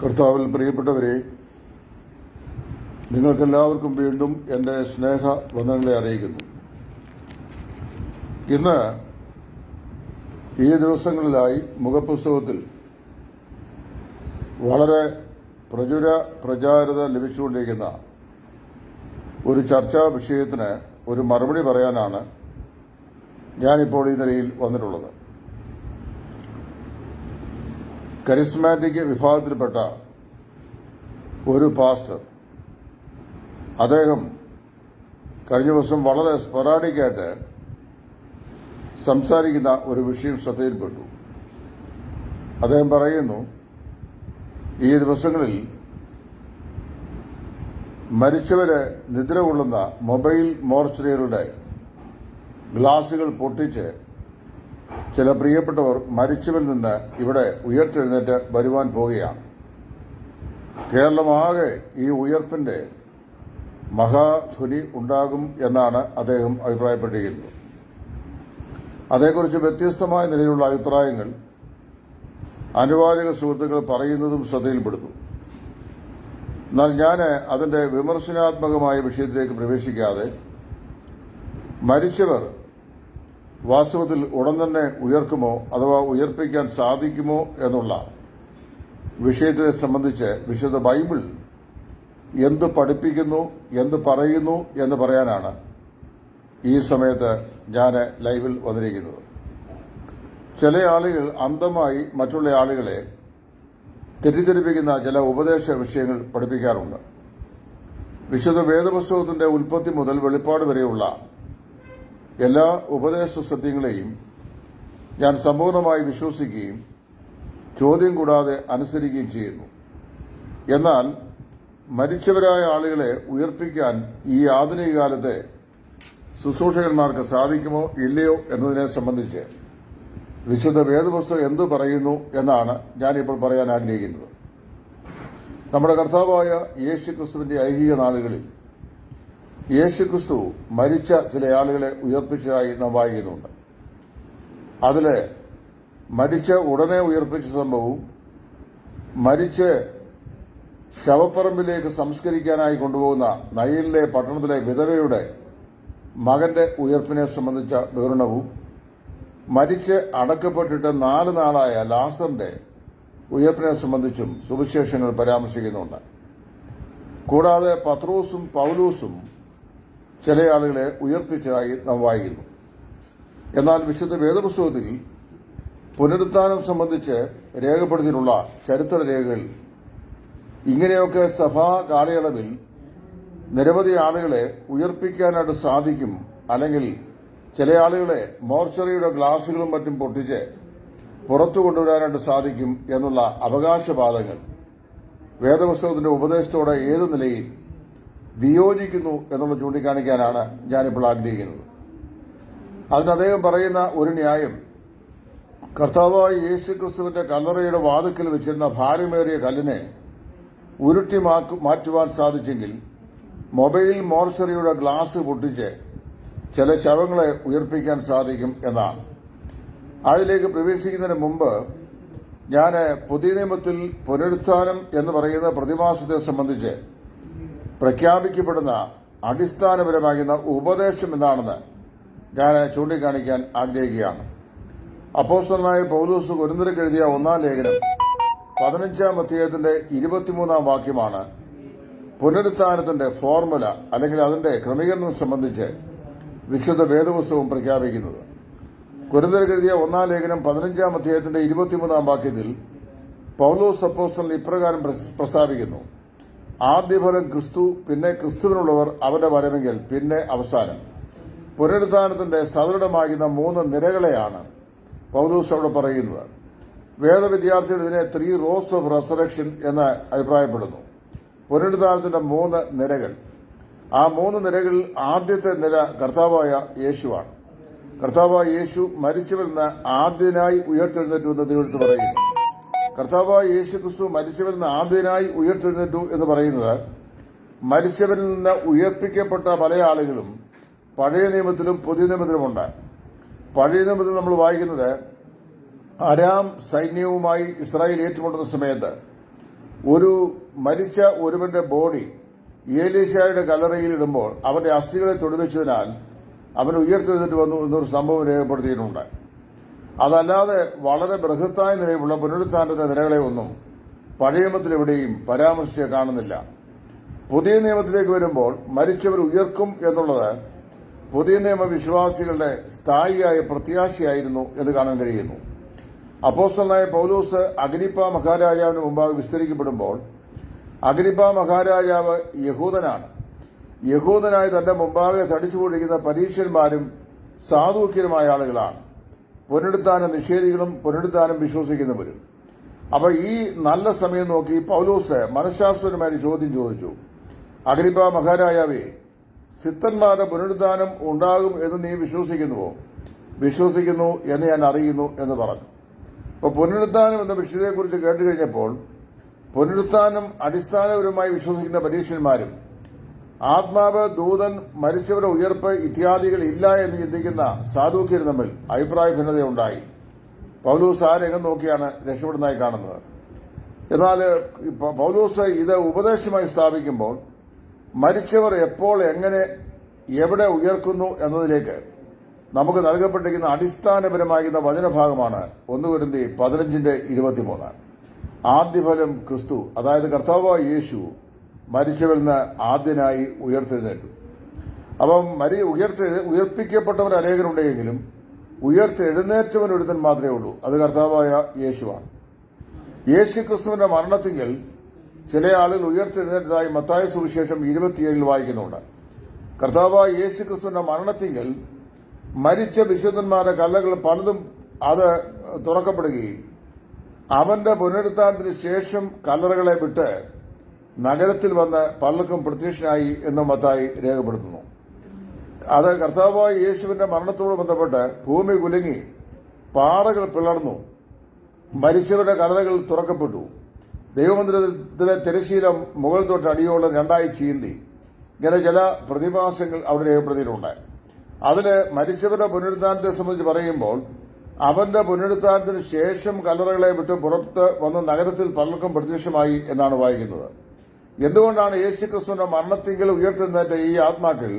കർത്താവിൽ പ്രിയപ്പെട്ടവരെ, നിങ്ങൾക്കെല്ലാവർക്കും വീണ്ടും എൻ്റെ സ്നേഹ വന്ദനങ്ങളെ അറിയിക്കുന്നു. ഇന്ന് ഈ ദിവസങ്ങളിലായി മുഖപുസ്തകത്തിൽ വളരെ പ്രചാരത ലഭിച്ചുകൊണ്ടിരിക്കുന്ന ഒരു ചർച്ചാ വിഷയത്തിന് ഒരു മറുപടി പറയാനാണ് ഞാനിപ്പോൾ ഈ നിലയിൽ വന്നിട്ടുള്ളത്. കരിസ്മാറ്റിക് വിഭാഗത്തിൽപ്പെട്ട ഒരു പാസ്റ്റർ, അദ്ദേഹം കഴിഞ്ഞ ദിവസം വളരെ സ്പൊറാഡിക്കായിട്ട് സംസാരിക്കുന്ന ഒരു വിഷയം ശ്രദ്ധയിൽപ്പെട്ടു. അദ്ദേഹം പറയുന്നു, ഈ ദിവസങ്ങളിൽ മരിച്ചവരെ നിദ്ര കൊള്ളുന്ന മൊബൈൽ മോർച്ചറികളുടെ ഗ്ലാസുകൾ പൊട്ടിച്ച് ചില പ്രിയപ്പെട്ടവർ മരിച്ചവരിൽ നിന്ന് ഇവിടെ ഉയർത്തെഴുന്നേറ്റ് വരുവാൻ പോവുകയാണ്. കേരളമാകെ ഈ ഉയർപ്പിന്റെ മഹാധ്വനി ഉണ്ടാകും എന്നാണ് അദ്ദേഹം അഭിപ്രായപ്പെട്ടിരിക്കുന്നത്. അതേക്കുറിച്ച് വ്യത്യസ്തമായ നിലയിലുള്ള അഭിപ്രായങ്ങൾ അനുവാചക സുഹൃത്തുക്കൾ പറയുന്നതും ശ്രദ്ധയിൽപ്പെടുന്നു. എന്നാൽ ഞാൻ അതിന്റെ വിമർശനാത്മകമായ വിഷയത്തിലേക്ക് പ്രവേശിക്കാതെ മരിച്ചവർ വാസ്തവത്തിൽ ഉടൻ തന്നെ ഉയർക്കുമോ അഥവാ ഉയർപ്പിക്കാൻ സാധിക്കുമോ എന്നുള്ള വിഷയത്തെ സംബന്ധിച്ച് വിശുദ്ധ ബൈബിൾ എന്ത് പഠിപ്പിക്കുന്നു, എന്ത് പറയുന്നു എന്ന് പറയാനാണ് ഈ സമയത്ത് ഞാൻ ലൈവിൽ വന്നിരിക്കുന്നത്. ചില ആളുകൾ അന്ധമായി മറ്റുള്ള ആളുകളെ തെറ്റിദ്ധരിപ്പിക്കുന്ന ചില ഉപദേശ വിഷയങ്ങൾ പഠിപ്പിക്കാറുണ്ട്. വിശുദ്ധ വേദപുസ്തകത്തിന്റെ ഉൽപ്പത്തി മുതൽ വെളിപ്പാട് വരെയുള്ള എല്ലാ ഉപദേശ സത്യങ്ങളെയും ഞാൻ സമ്പൂർണ്ണമായി വിശ്വസിക്കുകയും ചോദ്യം കൂടാതെ അനുസരിക്കുകയും ചെയ്യുന്നു. എന്നാൽ മരിച്ചവരായ ആളുകളെ ഉയർപ്പിക്കാൻ ഈ ആധുനിക കാലത്തെ ശുശ്രൂഷകന്മാർക്ക് സാധിക്കുമോ ഇല്ലയോ എന്നതിനെ സംബന്ധിച്ച് വിശുദ്ധ വേദപുസ്തകം എന്തു പറയുന്നു എന്നാണ് ഞാനിപ്പോൾ പറയാൻ ആഗ്രഹിക്കുന്നത്. നമ്മുടെ കർത്താവായ യേശുക്രിസ്തുവിന്റെ ഐഹിക നാളുകളിൽ യേശുക്രിസ്തു മരിച്ച ചില ആളുകളെ ഉയർപ്പിച്ചതായി നാം വായിക്കുന്നുണ്ട്. അതില് മരിച്ച ഉടനെ ഉയർപ്പിച്ച സംഭവവും മരിച്ച് ശവപ്പറമ്പിലേക്ക് സംസ്കരിക്കാനായി കൊണ്ടുപോകുന്ന നയിലിലെ പട്ടണത്തിലെ വിധവയുടെ മകന്റെ ഉയർപ്പിനെ സംബന്ധിച്ച വിവരണവും മരിച്ച് അടക്കപ്പെട്ടിട്ട് 4 നാളായ ലാസറിന്റെ ഉയർപ്പിനെ സംബന്ധിച്ചും സുവിശേഷങ്ങൾ പരാമർശിക്കുന്നുണ്ട്. കൂടാതെ പത്രോസും പൗലോസും ചില ആളുകളെ ഉയർപ്പിച്ചതായി നാം വായിക്കുന്നു. എന്നാൽ വിശുദ്ധ വേദപുസ്തകത്തിൽ പുനരുത്ഥാനം സംബന്ധിച്ച് രേഖപ്പെടുത്തിയിട്ടുള്ള ചരിത്ര രേഖകൾ ഇങ്ങനെയൊക്കെ സഭാ കാലയളവിൽ നിരവധി ആളുകളെ ഉയർപ്പിക്കാനായിട്ട് സാധിക്കും, അല്ലെങ്കിൽ ചില ആളുകളെ മോർച്ചറിയുടെ ഗ്ലാസുകളും മറ്റും പൊട്ടിച്ച് പുറത്തു കൊണ്ടുവരാനായിട്ട് സാധിക്കും എന്നുള്ള അവകാശവാദങ്ങൾ വേദപുസ്തകത്തിന്റെ ഉപദേശത്തോടെ ഏത് നിലയിൽ വിയോജിക്കുന്നു എന്നുള്ള ചൂണ്ടിക്കാണിക്കാനാണ് ഞാനിപ്പോൾ ആഗ്രഹിക്കുന്നത്. അതിന് അദ്ദേഹം പറയുന്ന ഒരു ന്യായം, കർത്താവായ യേശുക്രിസ്തുവിന്റെ കല്ലറയുടെ വാതിക്കൽ വെച്ചിരുന്ന ഭാരമേറിയ കല്ലിനെ ഉരുട്ടി മാറ്റുവാൻ സാധിച്ചെങ്കിൽ മൊബൈൽ മോർച്ചറിയുടെ ഗ്ലാസ് പൊട്ടിച്ച് ചില ശവങ്ങളെ ഉയർപ്പിക്കാൻ സാധിക്കും എന്നാണ്. അതിലേക്ക് പ്രവേശിക്കുന്നതിന് മുമ്പ് ഞാൻ പുതിയ നിയമത്തിൽ പുനരുത്ഥാനം എന്ന് പറയുന്ന പ്രതിമാസത്തെ സംബന്ധിച്ച് പ്രഖ്യാപിക്കപ്പെടുന്ന അടിസ്ഥാനപരമാകുന്ന ഉപദേശം എന്താണെന്ന് ഞാൻ ചൂണ്ടിക്കാണിക്കാൻ ആഗ്രഹിക്കുകയാണ്. അപ്പോസ്തലനായ പൗലോസ് കൊരിന്ത്യർക്ക് എഴുതിയ 1-ാം ലേഖനം 15-ാം അധ്യായത്തിന്റെ 23-ാം വാക്യമാണ് പുനരുത്ഥാനത്തിന്റെ ഫോർമുല അല്ലെങ്കിൽ അതിന്റെ ക്രമീകരണം സംബന്ധിച്ച് വിശുദ്ധ വേദപുസ്തകം പ്രഖ്യാപിക്കുന്നത്. കൊരിന്ത്യർക്ക് എഴുതിയ 1-ാം ലേഖനം 15-ാം അധ്യായത്തിന്റെ 23-ാം വാക്യത്തിൽ പൗലോസ് അപ്പോസ്തലൻ ഇപ്രകാരം പ്രസ്താവിക്കുന്നു: ആദ്യഫലം ക്രിസ്തു, പിന്നെ ക്രിസ്തുവിനുള്ളവർ അവന്റെ വരവെങ്കിൽ, പിന്നെ അവസാനം. പുനരുത്ഥാനത്തിന്റെ സദൃഢമാകുന്ന 3 നിരകളെയാണ് പൗലോസ് അവിടെ പറയുന്നത്. വേദവിദ്യാർത്ഥികൾ ഇതിനെ 3 റോസ് ഓഫ് റെസറക്ഷൻ എന്ന് അഭിപ്രായപ്പെടുന്നു. പുനരുത്ഥാനത്തിന്റെ 3 നിരകൾ. ആ 3 നിരകളിൽ ആദ്യത്തെ നിര കർത്താവായ യേശുവാണ്. കർത്താവായ യേശു മരിച്ചവരിൽ നിന്ന് ആദ്യനായി ഉയർത്തെഴുന്നേറ്റു എന്ന് ദൈവത്തിൽ പറയുന്നു. കർത്താവായ യേശു ക്രിസ്തു മരിച്ചവരിൽ നിന്ന് ആദ്യനായി ഉയർത്തെഴുന്നേറ്റു എന്ന് പറയുന്നത് മരിച്ചവരിൽ നിന്ന് ഉയർപ്പിക്കപ്പെട്ട പല ആളുകളും പഴയ നിയമത്തിലും പുതിയ നിയമത്തിലുമുണ്ട്. പഴയ നിയമത്തിൽ നമ്മൾ വായിക്കുന്നത് അരാം സൈന്യവുമായി ഇസ്രായേൽ ഏറ്റുമുട്ടുന്ന സമയത്ത് ഒരു മരിച്ച ഒരുവന്റെ ബോഡി ഏലീശായുടെ കല്ലറയിൽ ഇടുമ്പോൾ അവന്റെ അസ്ഥികളെ തൊടുവെച്ചതിനാൽ അവൻ ഉയർത്തെഴുന്നേറ്റ് വന്നു എന്നൊരു സംഭവം രേഖപ്പെടുത്തിയിട്ടുണ്ട്. അതല്ലാതെ വളരെ ബൃഹത്തായ നിലയിലുള്ള പുനരുത്ഥാനത്തിന്റെ നിരകളെ ഒന്നും പഴയ നിയമത്തിലെവിടെയും പരാമർശിച്ച് കാണുന്നില്ല. പുതിയ നിയമത്തിലേക്ക് വരുമ്പോൾ മരിച്ചവർ ഉയർക്കും എന്നുള്ളത് പുതിയ നിയമ വിശ്വാസികളുടെ സ്ഥായിയായ പ്രത്യാശയായിരുന്നു എന്ന് കാണാൻ കഴിയുന്നു. അപ്പോസ്തലനായ പൗലോസ് അഗ്രിപ്പ മഹാരാജാവിന് മുമ്പാകെ വിസ്തരിക്കപ്പെടുമ്പോൾ അഗ്രിപ്പ മഹാരാജാവ് യഹൂദനായ തന്റെ മുമ്പാകെ തടിച്ചുകൊണ്ടിരിക്കുന്ന പരീക്ഷന്മാരും സാധുക്യരുമായ ആളുകളാണ്. പുനരുത്ഥാനം നിഷേധികളും പുനരുത്ഥാനം വിശ്വസിക്കുന്നവരും. അപ്പൊ ഈ നല്ല സമയം നോക്കി പൗലോസ് മനഃശാസ്ത്രപരമായ ചോദ്യം ചോദിച്ചു. അഗ്രിപ്പ മഹാരാജാവേ, സിദ്ധന്മാരുടെ പുനരുത്ഥാനം ഉണ്ടാകും എന്ന് നീ വിശ്വസിക്കുന്നുവോ? വിശ്വസിക്കുന്നു എന്ന് ഞാൻ അറിയുന്നു എന്ന് പറഞ്ഞു. അപ്പോൾ പുനരുത്ഥാനം എന്ന വിഷയത്തെക്കുറിച്ച് കേട്ട് കഴിഞ്ഞപ്പോൾ പുനരുത്ഥാനം അടിസ്ഥാനപരമായി വിശ്വസിക്കുന്ന പരീക്ഷന്മാരും ആത്മാവ്, ദൂതൻ, മരിച്ചവരുടെ ഉയർപ്പ് ഇത്യാദികൾ ഇല്ല എന്ന് ചിന്തിക്കുന്ന സാധുക്യരും തമ്മിൽ അഭിപ്രായ ഭിന്നതയുണ്ടായി. പൗലോസ് ആ രംഗം നോക്കിയാണ് രക്ഷപ്പെടുന്നതായി കാണുന്നത്. എന്നാൽ പൗലോസ് ഇത് ഉപദേശമായി സ്ഥാപിക്കുമ്പോൾ മരിച്ചവർ എപ്പോൾ, എങ്ങനെ, എവിടെ ഉയർക്കുന്നു എന്നതിലേക്ക് നമുക്ക് നൽകപ്പെട്ടിരിക്കുന്ന അടിസ്ഥാനപരമാകുന്ന വചനഭാഗമാണ് 1 കൊരിന്ത്യർ 15:23. ആദ്യഫലം ക്രിസ്തു, അതായത് കർത്താവായ യേശു മരിച്ചവരിൽ നിന്ന് ആദ്യനായി ഉയർത്തെഴുന്നേറ്റു. അപ്പം ഉയർപ്പിക്കപ്പെട്ടവർ അനേകരുണ്ടെങ്കിലും ഉയർത്തെഴുന്നേറ്റവൻ ഒരുത്തൻ മാത്രമേ ഉള്ളൂ. അത് കർത്താവായ യേശുവാണ്. യേശു ക്രിസ്തുവിന്റെ മരണത്തിങ്കിൽ ചില ആളുകൾ ഉയർത്തെഴുന്നേറ്റതായി മത്തായി സുവിശേഷം 27 വായിക്കുന്നുണ്ട്. കർത്താവായ യേശു ക്രിസ്തുവിന്റെ മരണത്തിങ്കിൽ മരിച്ച വിശുദ്ധന്മാരുടെ കല്ലകൾ പലതും അത് തുറക്കപ്പെടുകയും അവന്റെ പുനരുത്ഥാനത്തിന് ശേഷം കല്ലറകളെ വിട്ട് നഗരത്തിൽ വന്ന് പലർക്കും പ്രത്യക്ഷനായി എന്ന് മത്തായി രേഖപ്പെടുത്തുന്നു. അത് കർത്താവായ യേശുവിന്റെ മരണത്തോട് ബന്ധപ്പെട്ട് ഭൂമി കുലുങ്ങി, പാറകൾ പിളർന്നു, മരിച്ചവരുടെ കല്ലറകൾ തുറക്കപ്പെട്ടു, ദൈവമന്ദിരത്തിലെ തിരശീലം മുകൾ തൊട്ട് അടിയോളം 2 ചീന്തി. ഇങ്ങനെ ചില പ്രതിഭാസങ്ങൾ അവിടെ രേഖപ്പെടുത്തിയിട്ടുണ്ട്. അതില് മരിച്ചവരുടെ പുനരുത്ഥാനത്തെ സംബന്ധിച്ച് പറയുമ്പോൾ അവന്റെ പുനരുത്ഥാനത്തിന് ശേഷം കല്ലറകളെ വിട്ട് പുറത്ത് വന്ന് നഗരത്തിൽ പലർക്കും പ്രത്യക്ഷമായി എന്നാണ് വായിക്കുന്നത്. എന്തുകൊണ്ടാണ് യേശുക്രിസ്തുവിന്റെ മരണത്തിങ്കിൽ ഉയർത്തെഴുന്നേറ്റ ഈ ആത്മാക്കൾ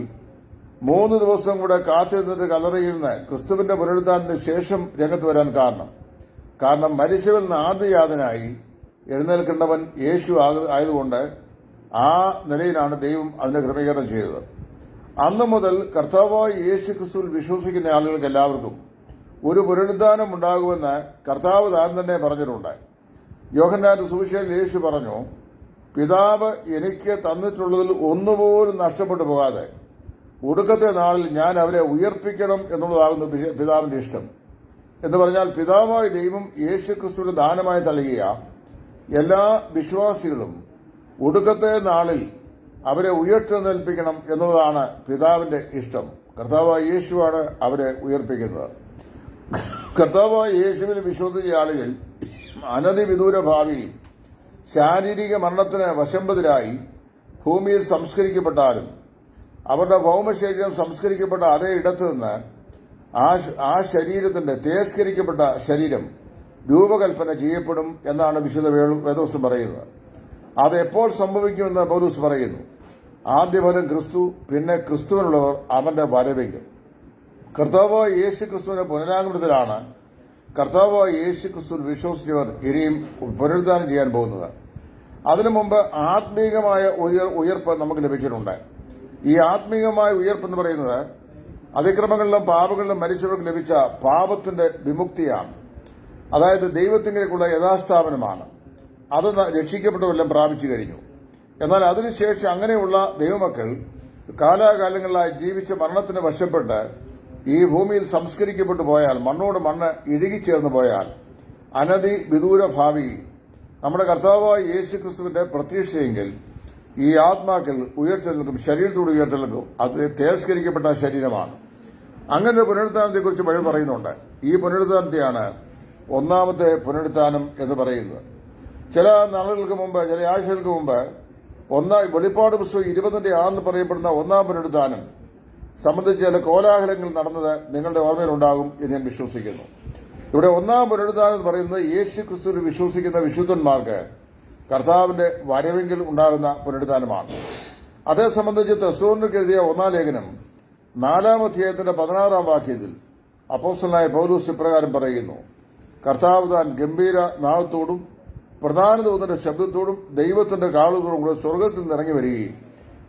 3 ദിവസം കൂടെ കാത്തിരുന്നിട്ട് കല്ലറയിൽ നിന്ന് ക്രിസ്തുവിന്റെ പുനരുത്ഥാനത്തിന് ശേഷം രംഗത്ത് വരാൻ കാരണം മരിച്ചവരിൽ നിന്ന് ആദ്യയാതനായി എഴുന്നേൽക്കേണ്ടവൻ യേശു ആയതുകൊണ്ട് ആ നിലയിലാണ് ദൈവം അതിന്റെ ക്രമീകരണം ചെയ്തത്. അന്നു മുതൽ കർത്താവായ യേശു ക്രിസ്തുവിൽ വിശ്വസിക്കുന്ന ആളുകൾക്ക് എല്ലാവർക്കും ഒരു പുനരുദ്ധാനം ഉണ്ടാകുമെന്ന് കർത്താവ് താൻ തന്നെ പറഞ്ഞിട്ടുണ്ട്. യോഹന്നാന്റെ സുവിശേഷത്തിൽ യേശു പറഞ്ഞു, പിതാവ് എനിക്ക് തന്നിട്ടുള്ളതിൽ ഒന്നുപോലും നഷ്ടപ്പെട്ടു പോകാതെ ഒടുക്കത്തെ നാളിൽ ഞാൻ അവരെ ഉയർപ്പിക്കണം എന്നുള്ളതാകുന്നു പിതാവിന്റെ ഇഷ്ടം. എന്ന് പറഞ്ഞാൽ പിതാവായ ദൈവം യേശു ക്രിസ്തുവിന്റെ ദാനമായി നൽകിയ എല്ലാ വിശ്വാസികളും ഒടുക്കത്തെ നാളിൽ അവരെ ഉയർത്തെഴുന്നേൽപ്പിക്കണം എന്നുള്ളതാണ് പിതാവിന്റെ ഇഷ്ടം. കർത്താവായ യേശുവാണ് അവരെ ഉയർപ്പിക്കുന്നത്. കർത്താവായ യേശുവിൽ വിശ്വസിച്ച ആളുകൾ അനധിവിദൂര ഭാവിയിൽ ശാരീരിക മരണത്തിന് വശംബദരായി ഭൂമിയിൽ സംസ്കരിക്കപ്പെട്ടാലും അവരുടെ ഭൗമശരീരം സംസ്കരിക്കപ്പെട്ട അതേ ഇടത്തു നിന്ന് ആ ശരീരത്തിന്റെ തേസ്കരിക്കപ്പെട്ട ശരീരം രൂപകൽപ്പന ചെയ്യപ്പെടും എന്നാണ് വിശുദ്ധ വേദോസം പറയുന്നത്. അതെപ്പോൾ സംഭവിക്കുമെന്ന് പൗലോസ് പറയുന്നു. ആദ്യഫലം ക്രിസ്തു, പിന്നെ ക്രിസ്തുവിനുള്ളവർ അവന്റെ വരവെങ്കിൽ. കർത്താവായ യേശു ക്രിസ്തുവിന്റെ പുനരാഗമനത്തിലാണ് കർത്താവായ യേശു ക്രിസ്തുവിൽ വിശ്വസിച്ചവർ ഇനിയും പുനരുദ്ധാനം ചെയ്യാൻ പോകുന്നത്. അതിനു മുമ്പ് ആത്മീകമായ ഉയർപ്പ് നമുക്ക് ലഭിച്ചിട്ടുണ്ട്. ഈ ആത്മീകമായ ഉയർപ്പ് എന്ന് പറയുന്നത് അതിക്രമങ്ങളിലും പാപങ്ങളിലും മരിച്ചവർക്ക് ലഭിച്ച പാപത്തിന്റെ വിമുക്തിയാണ്. അതായത് ദൈവത്തിലേക്കുള്ള യഥാസ്ഥാപനമാണ്. അത് രക്ഷിക്കപ്പെട്ടവരെല്ലാം പ്രാപിച്ചു കഴിഞ്ഞു. എന്നാൽ അതിനുശേഷം അങ്ങനെയുള്ള ദൈവമക്കൾ കാലാകാലങ്ങളിലായി ജീവിച്ച മരണത്തിന് വശപ്പെട്ട് ഈ ഭൂമിയിൽ സംസ്കരിക്കപ്പെട്ടു പോയാൽ, മണ്ണോട് മണ്ണ് ഇഴുകിച്ചേർന്ന് പോയാൽ, അനധിവിദൂര ഭാവി നമ്മുടെ കർത്താവായ യേശു ക്രിസ്തുവിന്റെ പ്രത്യക്ഷയെങ്കിൽ ഈ ആത്മാക്കൾ ഉയർത്തെഴുന്നേൽക്കും, ശരീരത്തോട് ഉയർത്തെഴുന്നേൽക്കും. അത് തേസ്കരിക്കപ്പെട്ട ശരീരമാണ്. അങ്ങനെ ഒരു പുനരുത്ഥാനത്തെക്കുറിച്ച് ബൈബിൾ പറയുന്നുണ്ട്. ഈ പുനരുത്ഥാനത്തെയാണ് ഒന്നാമത്തെ പുനരുത്ഥാനം എന്ന് പറയുന്നത്. ചില നാളുകൾക്ക് മുമ്പ്, ചില ആഴ്ചകൾക്ക് മുമ്പ് വെളിപ്പാട് പുസ്തകം 20:6 പറയപ്പെടുന്ന ഒന്നാം പുനരുത്ഥാനം സംബന്ധിച്ച് ചില കോലാഹലങ്ങൾ നടന്നത് നിങ്ങളുടെ ഓർമ്മയിലുണ്ടാകും എന്ന് ഞാൻ വിശ്വസിക്കുന്നു. ഇവിടെ ഒന്നാം പുനരുത്ഥാനം എന്ന് പറയുന്നത് യേശു ക്രിസ്തുവിൽ വിശ്വസിക്കുന്ന വിശുദ്ധന്മാർക്ക് കർത്താവിന്റെ വരവെങ്കിൽ ഉണ്ടാകുന്ന പുനരുദ്ധാനമാണ്. അതേ സംബന്ധിച്ച് തെസ്സലോനിക്കർക്ക് എഴുതിയ 1-ാം ലേഖനം 4-ാം അധ്യായത്തിന്റെ 16-ാം വാക്യത്തിൽ അപ്പോസ്തലനായ പൗലോസ് ഇപ്രകാരം പറയുന്നു: കർത്താവ് താൻ ഗംഭീര നാദത്തോടും പ്രധാന ദൂതന്റെ ശബ്ദത്തോടും ദൈവത്തിന്റെ കാളുകളോടും കൂടെ സ്വർഗത്തിൽ നിന്ന് ഇറങ്ങി വരികയും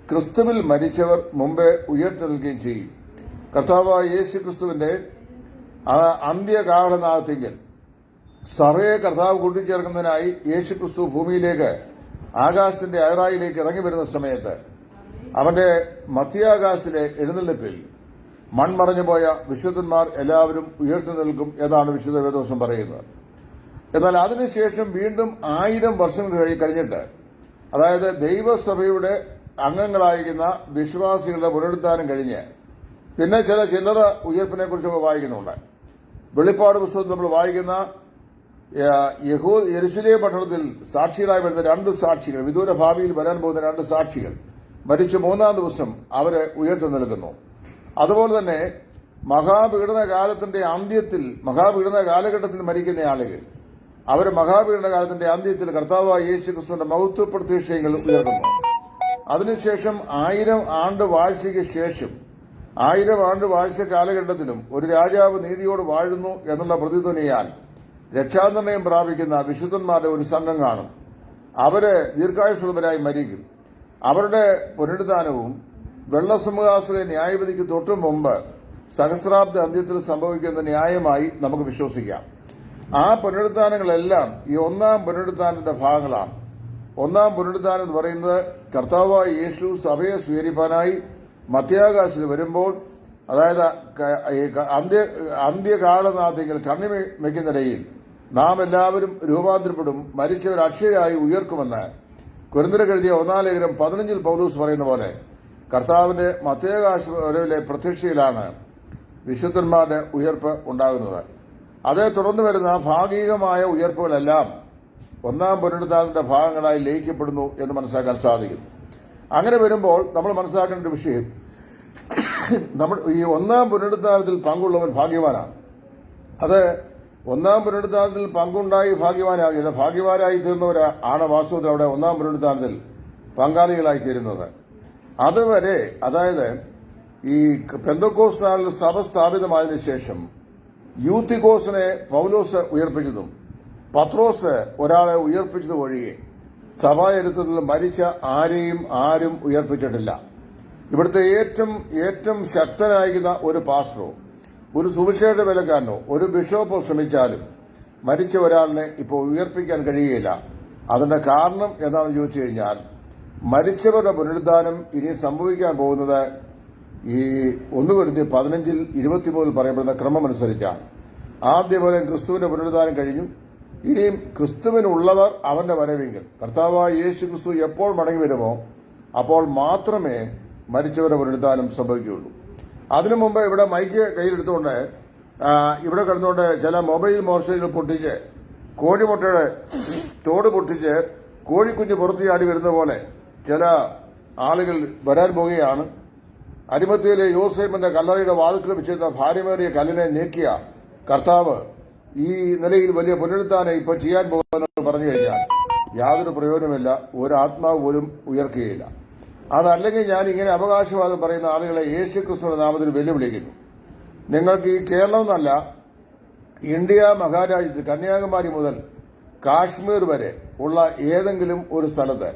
ക്രിസ്തുവിൽ മരിച്ചവർ മുമ്പേ ഉയർത്തെഴുന്നേൽക്കുകയും ചെയ്യും. കർത്താവായ യേശു ക്രിസ്തുവിന്റെ അന്ത്യകാഹളനാദത്തിങ്കൽ സഭയെ കർത്താവ് കൂട്ടിച്ചേർക്കുന്നതിനായി യേശു ക്രിസ്തു ഭൂമിയിലേക്ക് ആകാശത്തിന്റെ അയറായിലേക്ക് ഇറങ്ങി വരുന്ന സമയത്ത് അവന്റെ മധ്യാകാശത്തിലെ എഴുന്നള്ളിപ്പിൽ മൺമറഞ്ഞുപോയ വിശുദ്ധന്മാർ എല്ലാവരും ഉയർത്തി നിൽക്കും എന്നാണ് വിശുദ്ധ വേദോസം പറയുന്നത്. എന്നാൽ അതിനുശേഷം വീണ്ടും 1000 വർഷങ്ങൾ കഴിഞ്ഞിട്ട്, അതായത് ദൈവസഭയുടെ അംഗങ്ങളായിരിക്കുന്ന വിശ്വാസികളുടെ പുനരുദ്ധാനം കഴിഞ്ഞ് പിന്നെ ചില്ലറ ഉയർപ്പിനെ കുറിച്ചൊക്കെ വായിക്കുന്നുണ്ട്. വെളിപ്പാട് പുസ്തകത്തിൽ നമ്മൾ വായിക്കുന്ന യെരൂശലേം പട്ടണത്തിൽ സാക്ഷികളായി വരുന്ന 2 സാക്ഷികൾ, വിദൂര ഭാവിയിൽ വരാൻ പോകുന്ന 2 സാക്ഷികൾ മരിച്ചു 3-ാം ദിവസം അവരെ ഉയർത്തി നിൽക്കുന്നു. അതുപോലെ തന്നെ മഹാപീഡന കാലഘട്ടത്തിൽ മരിക്കുന്ന ആളുകൾ അവർ മഹാപീഡന കാലത്തിന്റെ അന്ത്യത്തിൽ കർത്താവായ യേശു ക്രിസ്തുവിന്റെ മഹത്വ പ്രത്യക്ഷങ്ങൾ ഉയർത്തുന്നു. അതിനുശേഷം 1000 ആണ്ട് വാഴ്ചയ്ക്ക് ശേഷം 1000 ആണ്ട് വാഴ്ച കാലഘട്ടത്തിലും ഒരു രാജാവ് നീതിയോട് വാഴുന്നു എന്നുള്ള പ്രതിധ്വനിയാൽ രക്ഷാനിർണയം പ്രാപിക്കുന്ന വിശുദ്ധന്മാരുടെ ഒരു സംഘം കാണും. അവര് ദീർഘായുസ്സുള്ളവരായി മരിക്കും. അവരുടെ പുനരുദ്ധാനവും വെള്ളസിംഹാസന ന്യായവിധിക്ക് തൊട്ടു മുമ്പ് സഹസ്രാബ്ദ അന്ത്യത്തിൽ സംഭവിക്കുന്ന ന്യായമായി നമുക്ക് വിശ്വസിക്കാം. ആ പുനരുദ്ധാനങ്ങളെല്ലാം ഈ 1-ാം പുനരുദ്ധാനത്തിന്റെ ഭാഗങ്ങളാണ്. 1-ാം പുനരുദ്ധാനം എന്ന് പറയുന്നത് കർത്താവായ യേശു സഭയെ സ്വീകരിപ്പാനായി മധ്യാകാശത്തിൽ വരുമ്പോൾ, അതായത് അന്ത്യകാലനാഥികൾ കണ്ണി വയ്ക്കുന്നിടയിൽ നാം എല്ലാവരും രൂപാന്തരപ്പെടും, മരിച്ചവർ അക്ഷയരായി ഉയർക്കുമെന്ന് കൊരിന്ത്യർക്ക് എഴുതിയ 1-ാം ലേഖനം 15-ൽ പൗലോസ് പറയുന്ന പോലെ കർത്താവിന്റെ മധ്യാകാശ വരവിലെ പ്രത്യക്ഷയിലാണ് വിശുദ്ധന്മാരുടെ ഉയർപ്പ് ഉണ്ടാകുന്നത്. അതേ തുടർന്ന് വരുന്ന ഭാഗികമായ ഉയർപ്പുകളെല്ലാം 1-ാം പുനരുദ്ധാനത്തിന്റെ ഭാഗങ്ങളായി ലയിക്കപ്പെടുന്നു എന്ന് മനസ്സിലാക്കാൻ സാധിക്കുന്നു. അങ്ങനെ വരുമ്പോൾ നമ്മൾ മനസ്സിലാക്കേണ്ട ഒരു വിഷയം, നമ്മൾ ഈ 1-ാം പുനരുദ്ധാനത്തിൽ പങ്കുള്ളവൻ ഭാഗ്യവാനാണ്. അത് 1-ാം പുനരുദ്ധാനത്തിൽ പങ്കുണ്ടായി ഭാഗ്യവാനായി തീർന്നവരാണ് വാസ്തവത്തിൽ അവിടെ 1-ാം പുനരുദ്ധാനത്തിൽ പങ്കാളികളായി തീരുന്നത്. അതുവരെ, അതായത് ഈ പെന്തക്കോസ്ത് നാളിൽ സഭ സ്ഥാപിതമായതിനു ശേഷം യൂത്തിക്കോസിനെ പൗലോസ് ഉയർപ്പിച്ചതും പത്രോസ് ഒരാളെ ഉയർപ്പിച്ചത് ഒഴികെ സഭാചരിത്രത്തിൽ മരിച്ച ആരും ഉയർപ്പിച്ചിട്ടില്ല. ഇവിടുത്തെ ഏറ്റവും ശക്തനായിരിക്കുന്ന ഒരു പാസ്റ്ററോ ഒരു സുവിശേഷ വേലക്കാരനോ ഒരു ബിഷപ്പോ ശ്രമിച്ചാലും മരിച്ച ഒരാളിനെ ഇപ്പോൾ ഉയർപ്പിക്കാൻ കഴിയുകയില്ല. അതിന്റെ കാരണം എന്താണെന്ന് ചോദിച്ചു കഴിഞ്ഞാൽ, മരിച്ചവരുടെ പുനരുദ്ധാനം ഇനി സംഭവിക്കാൻ പോകുന്നത് ഈ 1 കൊരിന്ത്യർ 15-23 പറയപ്പെടുന്ന ക്രമമനുസരിച്ചാണ്. ആദ്യപോലെ ക്രിസ്തുവിന്റെ പുനരുദ്ധാനം കഴിഞ്ഞു. ഇനിയും ക്രിസ്തുവിനുള്ളവർ അവന്റെ വരവെങ്കിൽ കർത്താവായ യേശു ക്രിസ്തു എപ്പോൾ മടങ്ങി വരുമോ അപ്പോൾ മാത്രമേ മരിച്ചവരുടെ പുനരുദ്ധാനം സംഭവിക്കുകയുള്ളൂ. അതിനു മുമ്പ് ഇവിടെ മൈക്ക് കയ്യിലെടുത്തുകൊണ്ട് ഇവിടെ കിടന്നുകൊണ്ട് ചില മൊബൈൽ മോർച്ചകൾ പൊട്ടിച്ച് കോഴിമുട്ടയുടെ തോട് പൊട്ടിച്ച് കോഴിക്കുഞ്ഞ് പുറത്ത് ചാടി വരുന്ന പോലെ ചില ആളുകൾ വരാൻ പോവുകയാണ്. അരിമത്തിയിലെ യോസേഫിന്റെ കല്ലറയുടെ വാതിൽക്കൽ വെച്ചിരുന്ന ഭാര്യമേറിയ കല്ലിനെ നീക്കിയ കർത്താവ് ഈ നിലയിൽ വലിയ പുനരുദ്ധാനം ഇപ്പോൾ ചെയ്യാൻ പോകുമെന്ന് പറഞ്ഞു കഴിഞ്ഞാൽ യാതൊരു പ്രയോജനമില്ല. ഒരു ആത്മാവ് പോലും ഉയർക്കുകയില്ല. അതല്ലെങ്കിൽ ഞാൻ ഇങ്ങനെ അവകാശവാദം പറയുന്ന ആളുകളെ യേശുക്രിസ്തുവിന്റെ നാമത്തിൽ വെല്ലുവിളിക്കുന്നു. നിങ്ങൾക്ക് ഈ കേരളം എന്നല്ല, ഇന്ത്യ മഹാരാജ്യത്ത് കന്യാകുമാരി മുതൽ കാശ്മീർ വരെ ഉള്ള ഏതെങ്കിലും ഒരു സ്ഥലത്ത്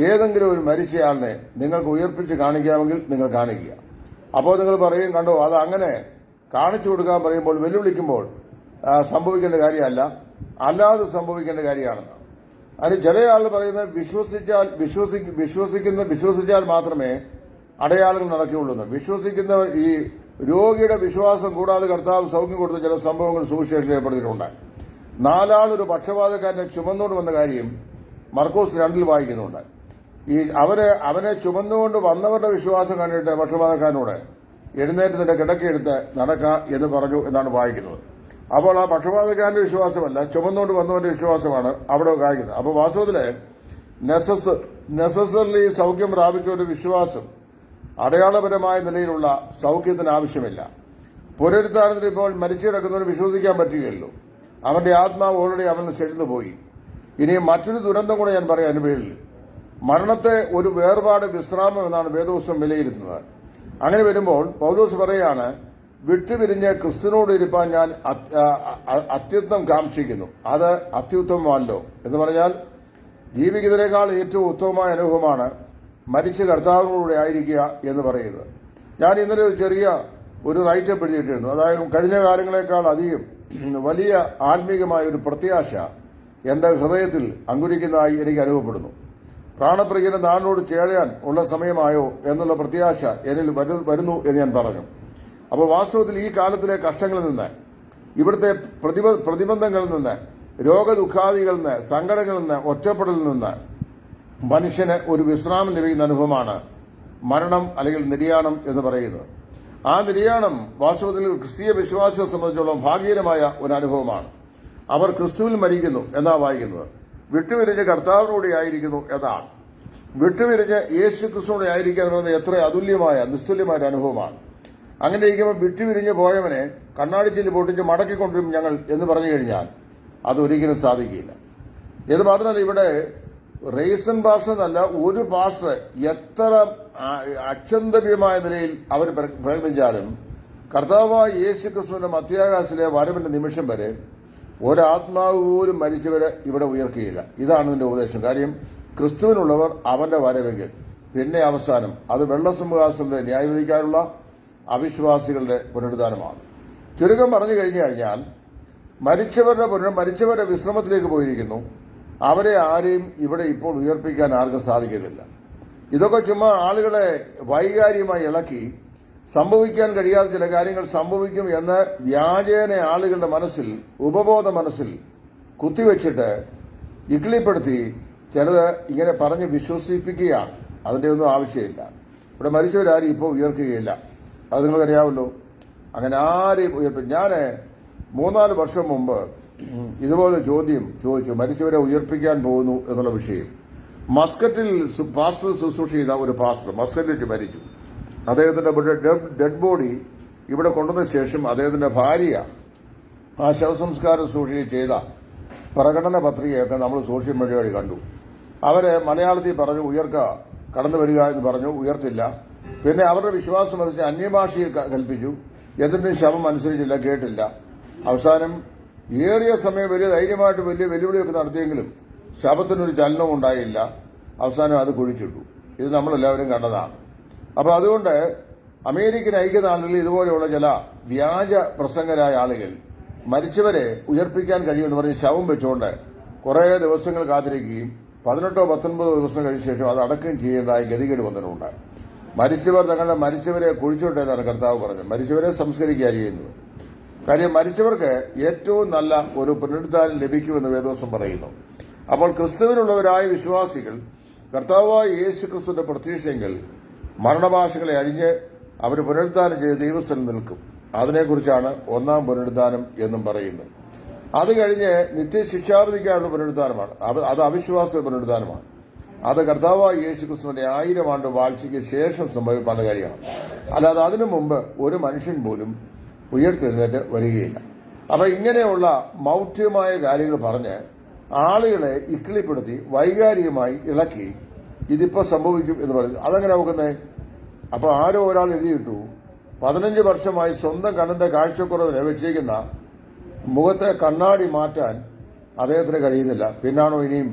ഏതെങ്കിലും ഒരു മരിച്ചയാളിനെ നിങ്ങൾക്ക് ഉയർപ്പിച്ച് കാണിക്കാമെങ്കിൽ നിങ്ങൾ കാണിക്കുക. അപ്പോൾ നിങ്ങൾ പറയും, കണ്ടോ അത് അങ്ങനെ കാണിച്ചു കൊടുക്കാൻ പറയുമ്പോൾ വെല്ലുവിളിക്കുമ്പോൾ സംഭവിക്കേണ്ട കാര്യമല്ല, അല്ലാതെ സംഭവിക്കേണ്ട കാര്യമാണെന്ന്. അതിന് ചില ആളുകൾ പറയുന്നത് വിശ്വസിച്ചാൽ മാത്രമേ അടയാളങ്ങൾ നടക്കുകയുള്ളൂ. വിശ്വസിക്കുന്നവർ ഈ രോഗിയുടെ വിശ്വാസം കൂടാതെ കർത്താവ് സൗഖ്യം കൊടുത്ത ചില സംഭവങ്ങൾ സുവിശേഷത്തിൽ ഏർപ്പെടുത്തിയിട്ടുണ്ട്. 4 ആൾ ഒരു പക്ഷപാതക്കാരനെ ചുമന്നുകൊണ്ട് വന്ന കാര്യം മർക്കോസ് 2-ൽ വായിക്കുന്നുണ്ട്. ഈ അവനെ ചുമന്നുകൊണ്ട് വന്നവരുടെ വിശ്വാസം കണ്ടിട്ട് പക്ഷപാതക്കാരനോട് എഴുന്നേറ്റ് നിന്റെ കിടക്കയെടുത്ത് നടക്ക എന്ന് പറഞ്ഞു എന്നാണ് വായിക്കുന്നത്. അപ്പോൾ ആ പക്ഷപാതക്കാരന്റെ വിശ്വാസമല്ല, ചുമന്നുകൊണ്ട് വന്നവന്റെ വിശ്വാസമാണ് അവിടെ കാണിക്കുന്നത്. അപ്പോൾ വാസ്തവത്തില് നെസസറിലി സൗഖ്യം പ്രാപിച്ച ഒരു വിശ്വാസം അടയാളപരമായ നിലയിലുള്ള സൗഖ്യത്തിന് ആവശ്യമില്ല. പുനരുദ്ധാനത്തിന് ഇപ്പോൾ മരിച്ചു കിടക്കുന്നവന് വിശ്വസിക്കാൻ പറ്റുകയുള്ളൂ. അവന്റെ ആത്മാവ് ഓൾറെഡി അവന് ചെല്ലുന്നു പോയി. ഇനി മറ്റൊരു ദുരന്തം കൂടെ ഞാൻ പറയാം അതിന് പേരിൽ. മരണത്തെ ഒരു വേർപാട് വിശ്രാമം എന്നാണ് വേദപുസ്തകം വിലയിരുത്തുന്നത്. അങ്ങനെ വരുമ്പോൾ പൗലോസ് പറയാണ്, വിട്ടുപിരിഞ്ഞ് ക്രിസ്തുവിനോട് ഇരിപ്പാൻ ഞാൻ അത്യുത്തം കാക്ഷിക്കുന്നു. അത് അത്യുത്തമമല്ലോ എന്ന് പറഞ്ഞാൽ ജീവിക്കുന്നതിനേക്കാൾ ഏറ്റവും ഉത്തമമായ അനുഭവമാണ് മരിച്ച കർത്താവിനോടുകൂടെ ആയിരിക്കുക എന്ന് പറയുന്നത്. ഞാൻ ഇന്നലെ ഒരു ചെറിയ റൈറ്റപ്പ് എഴുതിയിട്ടിരുന്നു. അതായത് കഴിഞ്ഞ കാലങ്ങളെക്കാൾ അധികം വലിയ ആത്മീകമായ ഒരു പ്രത്യാശ എൻ്റെ ഹൃദയത്തിൽ അങ്കുരിക്കുന്നതായി എനിക്ക് അനുഭവപ്പെടുന്നു. പ്രാണപ്രിയന്റെ നാളിനോട് ചേരാൻ ഉള്ള സമയമായോ എന്നുള്ള പ്രത്യാശ എന്നിൽ വരുന്നു എന്ന് ഞാൻ പറഞ്ഞു. അപ്പോൾ വാസ്തവത്തിൽ ഈ കാലത്തിലെ കഷ്ടങ്ങളിൽ നിന്ന്, ഇവിടുത്തെ പ്രതിബന്ധങ്ങളിൽ നിന്ന്, രോഗദുഃഖാദികളിൽ നിന്ന്, സങ്കടങ്ങളിൽ നിന്ന്, ഒറ്റപ്പെടലിൽ നിന്ന് മനുഷ്യന് ഒരു വിശ്രാമം ലഭിക്കുന്ന അനുഭവമാണ് മരണം അല്ലെങ്കിൽ നിര്യാണം എന്ന് പറയുന്നത്. ആ നിര്യാണം വാസ്തവത്തിൽ ക്രിസ്തീയ വിശ്വാസിയെ സംബന്ധിച്ചോളം ഭാഗ്യകരമായ ഒരു അനുഭവമാണ്. അവർ ക്രിസ്തുവിൽ മരിക്കുന്നു എന്നാ വായിക്കുന്നത്. വിട്ടുപിരിഞ്ഞ് കർത്താവിനോടെ ആയിരിക്കുന്നു എന്നാണ്. വിട്ടുപിരിഞ്ഞ് യേശു ക്രിസ്തുവോടെ ആയിരിക്കുക എന്ന് പറയുന്നത് എത്ര അതുല്യമായ നിസ്തുല്യമായ ഒരു അനുഭവമാണ്. അങ്ങനെ ഇരിക്കുമ്പോൾ വിട്ടുപിരിഞ്ഞ് പോയവനെ കണ്ണാടിച്ചിൽ പൊട്ടിച്ച് മടക്കിക്കൊണ്ടിരും ഞങ്ങൾ എന്ന് പറഞ്ഞു കഴിഞ്ഞാൽ അതൊരിക്കലും സാധിക്കില്ല. ഇത് മാത്രമല്ല, ഇവിടെ റേസൺ പാസ്റ്റർ എന്നല്ല, ഒരു പാസ്റ്റർ എത്ര അക്ഷന്തവ്യമായ നിലയിൽ അവർ പ്രയത്നിച്ചാലും കർത്താവായ യേശു ക്രിസ്തുവിന്റെ മധ്യാകാശത്തിലെ വരവിന്റെ നിമിഷം വരെ ഒരാത്മാവ് പോലും മരിച്ചവരെ ഇവിടെ ഉയർക്കുകയില്ല. ഇതാണ് ഇതിന്റെ ഉപദേശം. കാര്യം ക്രിസ്തുവിനുള്ളവർ അവന്റെ വരവെങ്കിൽ പിന്നെ അവസാനം അത് വെള്ളസിംഹാസനത്തെ ന്യായവിധിക്കാനുള്ള അവിശ്വാസികളുടെ പുനരുദ്ധാനമാണ്. ചുരുക്കം പറഞ്ഞു കഴിഞ്ഞാൽ മരിച്ചവരുടെ വിശ്രമത്തിലേക്ക് പോയിരിക്കുന്നു. അവരെ ആരെയും ഇവിടെ ഇപ്പോൾ ഉയർപ്പിക്കാൻ ആർക്കും സാധിക്കുന്നില്ല. ഇതൊക്കെ ചുമ്മാ ആളുകളെ വൈകാരികമായി ഇളക്കി സംഭവിക്കാൻ കഴിയാത്ത ചില കാര്യങ്ങൾ സംഭവിക്കും എന്ന് വ്യാജേന ആളുകളുടെ മനസ്സിൽ, ഉപബോധ മനസ്സിൽ കുത്തിവെച്ചിട്ട് ഇക്കിളിപ്പെടുത്തി ചിലത് ഇങ്ങനെ പറഞ്ഞ് വിശ്വസിപ്പിക്കുകയാണ്. അതിന്റെ ഒന്നും ആവശ്യമില്ല. ഇവിടെ മരിച്ചവരാരും ഇപ്പോൾ ഉയർക്കുകയില്ല. അത് നിങ്ങൾക്കറിയാമല്ലോ. അങ്ങനെ ആരെയും ഉയർപ്പിക്കും. ഞാൻ 3-4 വർഷം മുമ്പ് ഇതുപോലെ ചോദ്യം ചോദിച്ചു, മരിച്ചവരെ ഉയർപ്പിക്കാൻ പോകുന്നു എന്നുള്ള വിഷയം. മസ്കറ്റിൽ പാസ്റ്റർ ശുശ്രൂഷ ചെയ്ത ഒരു പാസ്റ്റർ മസ്കറ്റിൽ മരിച്ചു. അദ്ദേഹത്തിന്റെ ഡെഡ് ബോഡി ഇവിടെ കൊണ്ടുവന്ന ശേഷം അദ്ദേഹത്തിന്റെ ഭാര്യ ആ ശവസംസ്കാര ശുശ്രൂഷ ചെയ്ത പ്രകടന പത്രികയൊക്കെ നമ്മൾ സോഷ്യൽ മീഡിയ വഴി കണ്ടു. അവരെ മലയാളത്തിൽ പറഞ്ഞു കടന്നു വരിക എന്ന് പറഞ്ഞു, ഉയർത്തില്ല. പിന്നെ അവരുടെ വിശ്വാസം അനുസരിച്ച് അന്യഭാഷയിൽ കൽപ്പിച്ചു. എന്നിട്ടും ശവം അനുസരിച്ചില്ല, കേട്ടില്ല. അവസാനം ഏറിയ സമയം വലിയ ധൈര്യമായിട്ട് വലിയ വെല്ലുവിളിയൊക്കെ നടത്തിയെങ്കിലും ശവത്തിനൊരു ചലനവും ഉണ്ടായില്ല. അവസാനം അത് കുഴിച്ചിട്ടു. ഇത് നമ്മളെല്ലാവരും കണ്ടതാണ്. അപ്പൊ അതുകൊണ്ട് അമേരിക്കൻ ഐക്യനാടുകളിൽ ഇതുപോലെയുള്ള ചില വ്യാജ പ്രസംഗരായ ആളുകൾ മരിച്ചവരെ ഉയർപ്പിക്കാൻ കഴിയുമെന്ന് പറഞ്ഞ് ശവം വെച്ചുകൊണ്ട് കുറേ ദിവസങ്ങൾ കാത്തിരിക്കുകയും 18-19 ദിവസം കഴിഞ്ഞ ശേഷം അത് അടക്കം ചെയ്യേണ്ടതായ ഗതികേട് വന്നിട്ടുണ്ട്. മരിച്ചവരെ കുഴിച്ചോട്ടെന്നാണ് കർത്താവ് പറഞ്ഞത്. മരിച്ചവരെ സംസ്കരിക്കുക ചെയ്യുന്നത്. കാര്യം മരിച്ചവർക്ക് ഏറ്റവും നല്ല ഒരു പുനരുദ്ധാനം ലഭിക്കുമെന്ന് വേദോസം പറയുന്നു. അപ്പോൾ ക്രിസ്തുവിനുള്ളവരായ വിശ്വാസികൾ കർത്താവായ യേശു ക്രിസ്തുവിന്റെ പ്രത്യക്ഷയെങ്കിൽ മരണഭാഷകളെ അഴിഞ്ഞ് അവർ പുനരുദ്ധാനം ചെയ്ത് ദൈവസ്ഥലം നിൽക്കും. അതിനെക്കുറിച്ചാണ് ഒന്നാം പുനരുദ്ധാനം എന്നും പറയുന്നത്. അത് കഴിഞ്ഞ് നിത്യശിക്ഷാവിധിക്കാനുള്ള പുനരുദ്ധാനമാണ്. അത് അവിശ്വാസ പുനരുദ്ധാനമാണ്. അത് കർത്താവായ യേശു ക്രിസ്തുവിന്റെ 1000 ആണ്ട് വാഴ്ചയ്ക്ക് ശേഷം സംഭവിപ്പാനുള്ള കാര്യമാണ്. അല്ലാതെ അതിനു മുമ്പ് ഒരു മനുഷ്യൻ പോലും ഉയർത്തെഴുന്നേറ്റ് വരികയില്ല. അപ്പൊ ഇങ്ങനെയുള്ള മൗഢ്യമായ കാര്യങ്ങൾ പറഞ്ഞ് ആളുകളെ ഇക്കിളിപ്പെടുത്തി വൈകാരികമായി ഇളക്കി ഇതിപ്പോ സംഭവിക്കും എന്ന് പറയുന്നത്. അതെങ്ങനെ നോക്കുന്നേ? അപ്പൊ ആരോ ഒരാൾ എഴുതിയിട്ടു, 15 വർഷമായി സ്വന്തം കണ്ണിന്റെ കാഴ്ചക്കുറവിന് വെച്ചിരിക്കുന്ന മുഖത്തെ കണ്ണാടി മാറ്റാൻ അദ്ദേഹത്തിന് കഴിയുന്നില്ല, പിന്നാണോ ഇനിയും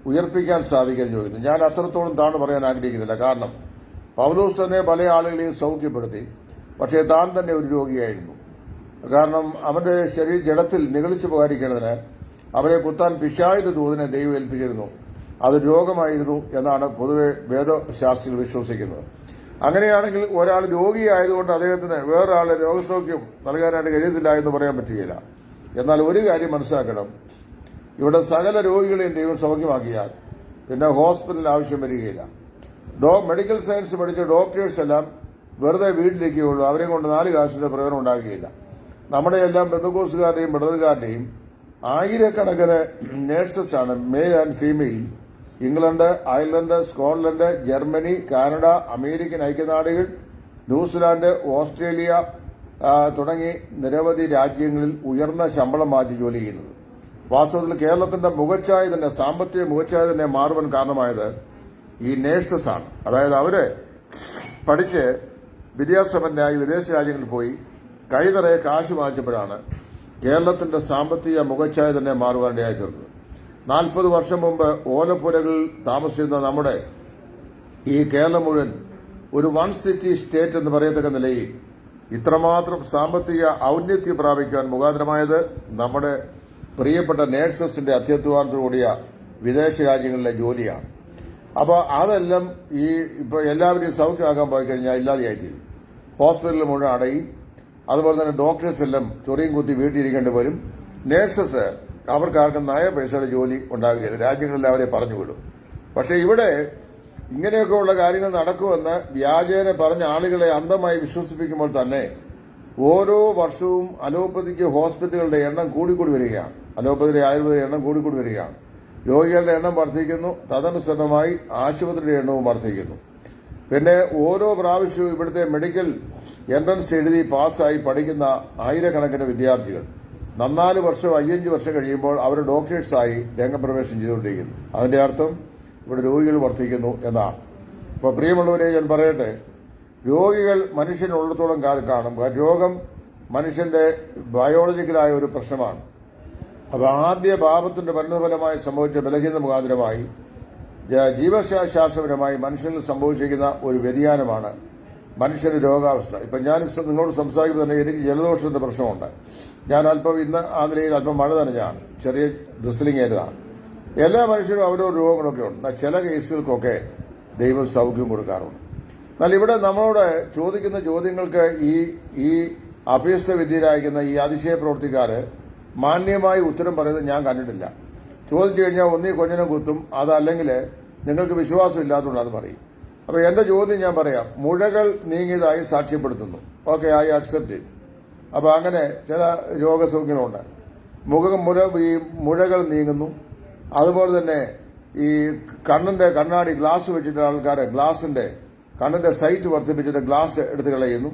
ഉയർപ്പിക്കാൻ സാധിക്കുമെന്ന് ചോദിക്കുന്നു. ഞാൻ അത്രത്തോളം താഴ്ന്നു പറയാൻ ആഗ്രഹിക്കുന്നില്ല. കാരണം പൗലോസ് തന്നെ പല ആളുകളെയും സൗഖ്യപ്പെടുത്തി. പക്ഷേ താൻ തന്നെ ഒരു രോഗിയായിരുന്നു. കാരണം അവന്റെ ജഡത്തിൽ നിഗളിച്ചു പോകാതിരിക്കുന്നതിന് അവരെ കുത്താൻ പിശാചിന്റെ ദൂതനെ ദൈവം ഏൽപ്പിച്ചിരുന്നു. അത് രോഗമായിരുന്നു എന്നാണ് പൊതുവെ വേദശാസ്ത്രികൾ വിശ്വസിക്കുന്നത്. അങ്ങനെയാണെങ്കിൽ ഒരാൾ രോഗിയായതുകൊണ്ട് അദ്ദേഹത്തിന് വേറൊരാളെ രോഗസൗഖ്യം നൽകാനായിട്ട് കഴിയത്തില്ല എന്ന് പറയാൻ പറ്റുകയില്ല. എന്നാൽ ഒരു കാര്യം മനസ്സിലാക്കണം, ഇവിടെ സകല രോഗികളെയും ദൈവം സൗഖ്യമാക്കിയാൽ പിന്നെ ഹോസ്പിറ്റലിൽ ആവശ്യം വരികയില്ല. മെഡിക്കൽ സയൻസ് പഠിച്ച ഡോക്ടേഴ്സ് എല്ലാം വെറുതെ വീട്ടിലേക്കുള്ളൂ. അവരെ കൊണ്ട് 4 കാശിന്റെ പ്രയോജനം ഉണ്ടാകുകയില്ല. നമ്മുടെ എല്ലാം ബന്ധുക്കോസുകാരുടെയും ബ്രദറുകാരുടെയും ആയിരക്കണക്കിന് നേഴ്സസ് ആണ്, male and female. England, Ireland, Scotland, Germany, Canada, American ഐക്യനാടുകൾ, ന്യൂസിലാൻഡ്, ഓസ്ട്രേലിയ തുടങ്ങി നിരവധി രാജ്യങ്ങളിൽ ഉയർന്ന ശമ്പളം മാറ്റി ജോലി ചെയ്യുന്നത്. വാസ്തവത്തിൽ കേരളത്തിന്റെ മുഖച്ഛായ തന്നെ, സാമ്പത്തിക മുഖച്ഛായ തന്നെ മാറുവാൻ കാരണമായത് ഈ നേഴ്സസ് ആണ്. അതായത് അവര് പഠിച്ച് വിദ്യാസമ്പന്നരായി വിദേശ രാജ്യങ്ങളിൽ പോയി കൈനിറയെ കാശ് വാങ്ങിച്ചപ്പോഴാണ് കേരളത്തിന്റെ സാമ്പത്തിക മുഖച്ഛായ തന്നെ മാറുവാനിടയായി തീർന്നത്. 40 വർഷം മുമ്പ് ഓലപ്പുരകളിൽ താമസിച്ചിരുന്ന നമ്മുടെ ഈ കേരളം മുഴുവൻ ഒരു വൺ സിറ്റി സ്റ്റേറ്റ് എന്ന് പറയത്തക്ക നിലയിൽ ഇത്രമാത്രം സാമ്പത്തിക ഔന്നത്യം പ്രാപിക്കാൻ മുഖാന്തരമായത് നമ്മുടെ പ്രിയപ്പെട്ട നേഴ്സസിന്റെ അത്യധ്വാനത്തോടുകൂടിയ വിദേശ രാജ്യങ്ങളിലെ ജോലിയാണ്. അപ്പോൾ അതെല്ലാം ഇപ്പോൾ എല്ലാവരെയും സൗഖ്യമാക്കാൻ പോയി കഴിഞ്ഞാൽ ഇല്ലാതെയായിത്തീരും. ഹോസ്പിറ്റലിൽ മുഴുവൻ അടയും. അതുപോലെ തന്നെ ഡോക്ടേഴ്സ് എല്ലാം ചൊറിയും കുത്തി വീട്ടിലിരിക്കേണ്ടി വരും. നേഴ്സസ് അവർക്കാർക്കും പൈസയുടെ ജോലി ഉണ്ടാകുകയില്ല. രാജ്യങ്ങളിൽ അവരെ പറഞ്ഞു വിടും. പക്ഷേ ഇവിടെ ഇങ്ങനെയൊക്കെയുള്ള കാര്യങ്ങൾ നടക്കുമെന്ന് വ്യാജേന പറഞ്ഞ ആളുകളെ അന്ധമായി വിശ്വസിപ്പിക്കുമ്പോൾ തന്നെ ഓരോ വർഷവും അലോപ്പതിക്ക് ഹോസ്പിറ്റലുകളുടെ എണ്ണം കൂടിക്കൂടി വരികയാണ്. അലോപ്പതി ആയുർവേദ എണ്ണം കൂടിക്കൂടി വരികയാണ്. രോഗികളുടെ എണ്ണം വർദ്ധിക്കുന്നു. തദനുസൃതമായി ആശുപത്രിയുടെ എണ്ണവും വർദ്ധിക്കുന്നു. പിന്നെ ഓരോ പ്രാവശ്യവും ഇവിടുത്തെ മെഡിക്കൽ എൻട്രൻസ് എഴുതി പാസ്സായി പഠിക്കുന്ന ആയിരക്കണക്കിന് വിദ്യാർത്ഥികൾ 4 വർഷം 5 വർഷം കഴിയുമ്പോൾ അവർ ഡോക്ടേഴ്സായി രംഗപ്രവേശം ചെയ്തുകൊണ്ടിരിക്കുന്നു. അതിന്റെ അർത്ഥം ഇവിടെ രോഗികൾ വർദ്ധിക്കുന്നു എന്നാണ്. അപ്പോൾ പ്രിയമുള്ളവരെ, ഞാൻ പറയട്ടെ, രോഗികൾ മനുഷ്യനുള്ളിടത്തോളം കാലം കാണും. രോഗം മനുഷ്യന്റെ ബയോളജിക്കലായ ഒരു പ്രശ്നമാണ്. അപ്പോൾ ആദ്യ പാപത്തിന്റെ പരിണതഫലമായി സംഭവിച്ച ബലഹീനത മുഖാന്തരമായി ജീവശാസ്ത്രപരമായി മനുഷ്യനിൽ സംഭവിച്ചിരിക്കുന്ന ഒരു വ്യതിയാനമാണ് മനുഷ്യന്റെ രോഗാവസ്ഥ. ഇപ്പം ഞാൻ നിങ്ങളോട് സംസാരിക്കുമ്പോൾ തന്നെ എനിക്ക് ജലദോഷത്തിന്റെ പ്രശ്നമുണ്ട്. ഞാൻ അല്പം ഇന്ന് ആ നിലയിൽ അല്പം മഴ നനഞ്ഞാണ്, ചെറിയ ഡ്രിസ്ലിംഗ് ആയതാണ്. എല്ലാ മനുഷ്യരും അവരോ രോഗങ്ങളൊക്കെ ഉണ്ട്. ചില കേസുകൾക്കൊക്കെ ദൈവം സൗഖ്യം കൊടുക്കാറുണ്ട്. എന്നാൽ ഇവിടെ നമ്മളോട് ചോദിക്കുന്ന ചോദ്യങ്ങൾക്ക് ഈ അഭ്യസ്ത വിദ്യയിലായിരിക്കുന്ന ഈ അതിശയ പ്രവർത്തിക്കാര് മാന്യമായി ഉത്തരം പറയുന്നത് ഞാൻ കണ്ടിട്ടില്ല. ചോദിച്ചു കഴിഞ്ഞാൽ ഒന്നീ കൊഞ്ഞനം കുത്തും, അതല്ലെങ്കിൽ നിങ്ങൾക്ക് വിശ്വാസം ഇല്ലാത്തതുകൊണ്ടാന്ന് പറയും. അപ്പോൾ എന്റെ ചോദ്യം ഞാൻ പറയാം. മുഴകൾ നീങ്ങിയതായി സാക്ഷ്യപ്പെടുത്തുന്നു. Okay, I accept it. അപ്പോൾ അങ്ങനെ ചില രോഗസൗഖ്യങ്ങളുണ്ട്. ഈ മുഴകൾ നീങ്ങുന്നു. അതുപോലെ തന്നെ ഈ കണ്ണിന്റെ കണ്ണാടി ഗ്ലാസ് വെച്ചിട്ട് ആൾക്കാരെ കണ്ണിന്റെ സൈറ്റ് വർദ്ധിപ്പിച്ചിട്ട് ഗ്ലാസ് എടുത്ത് കളയുന്നു.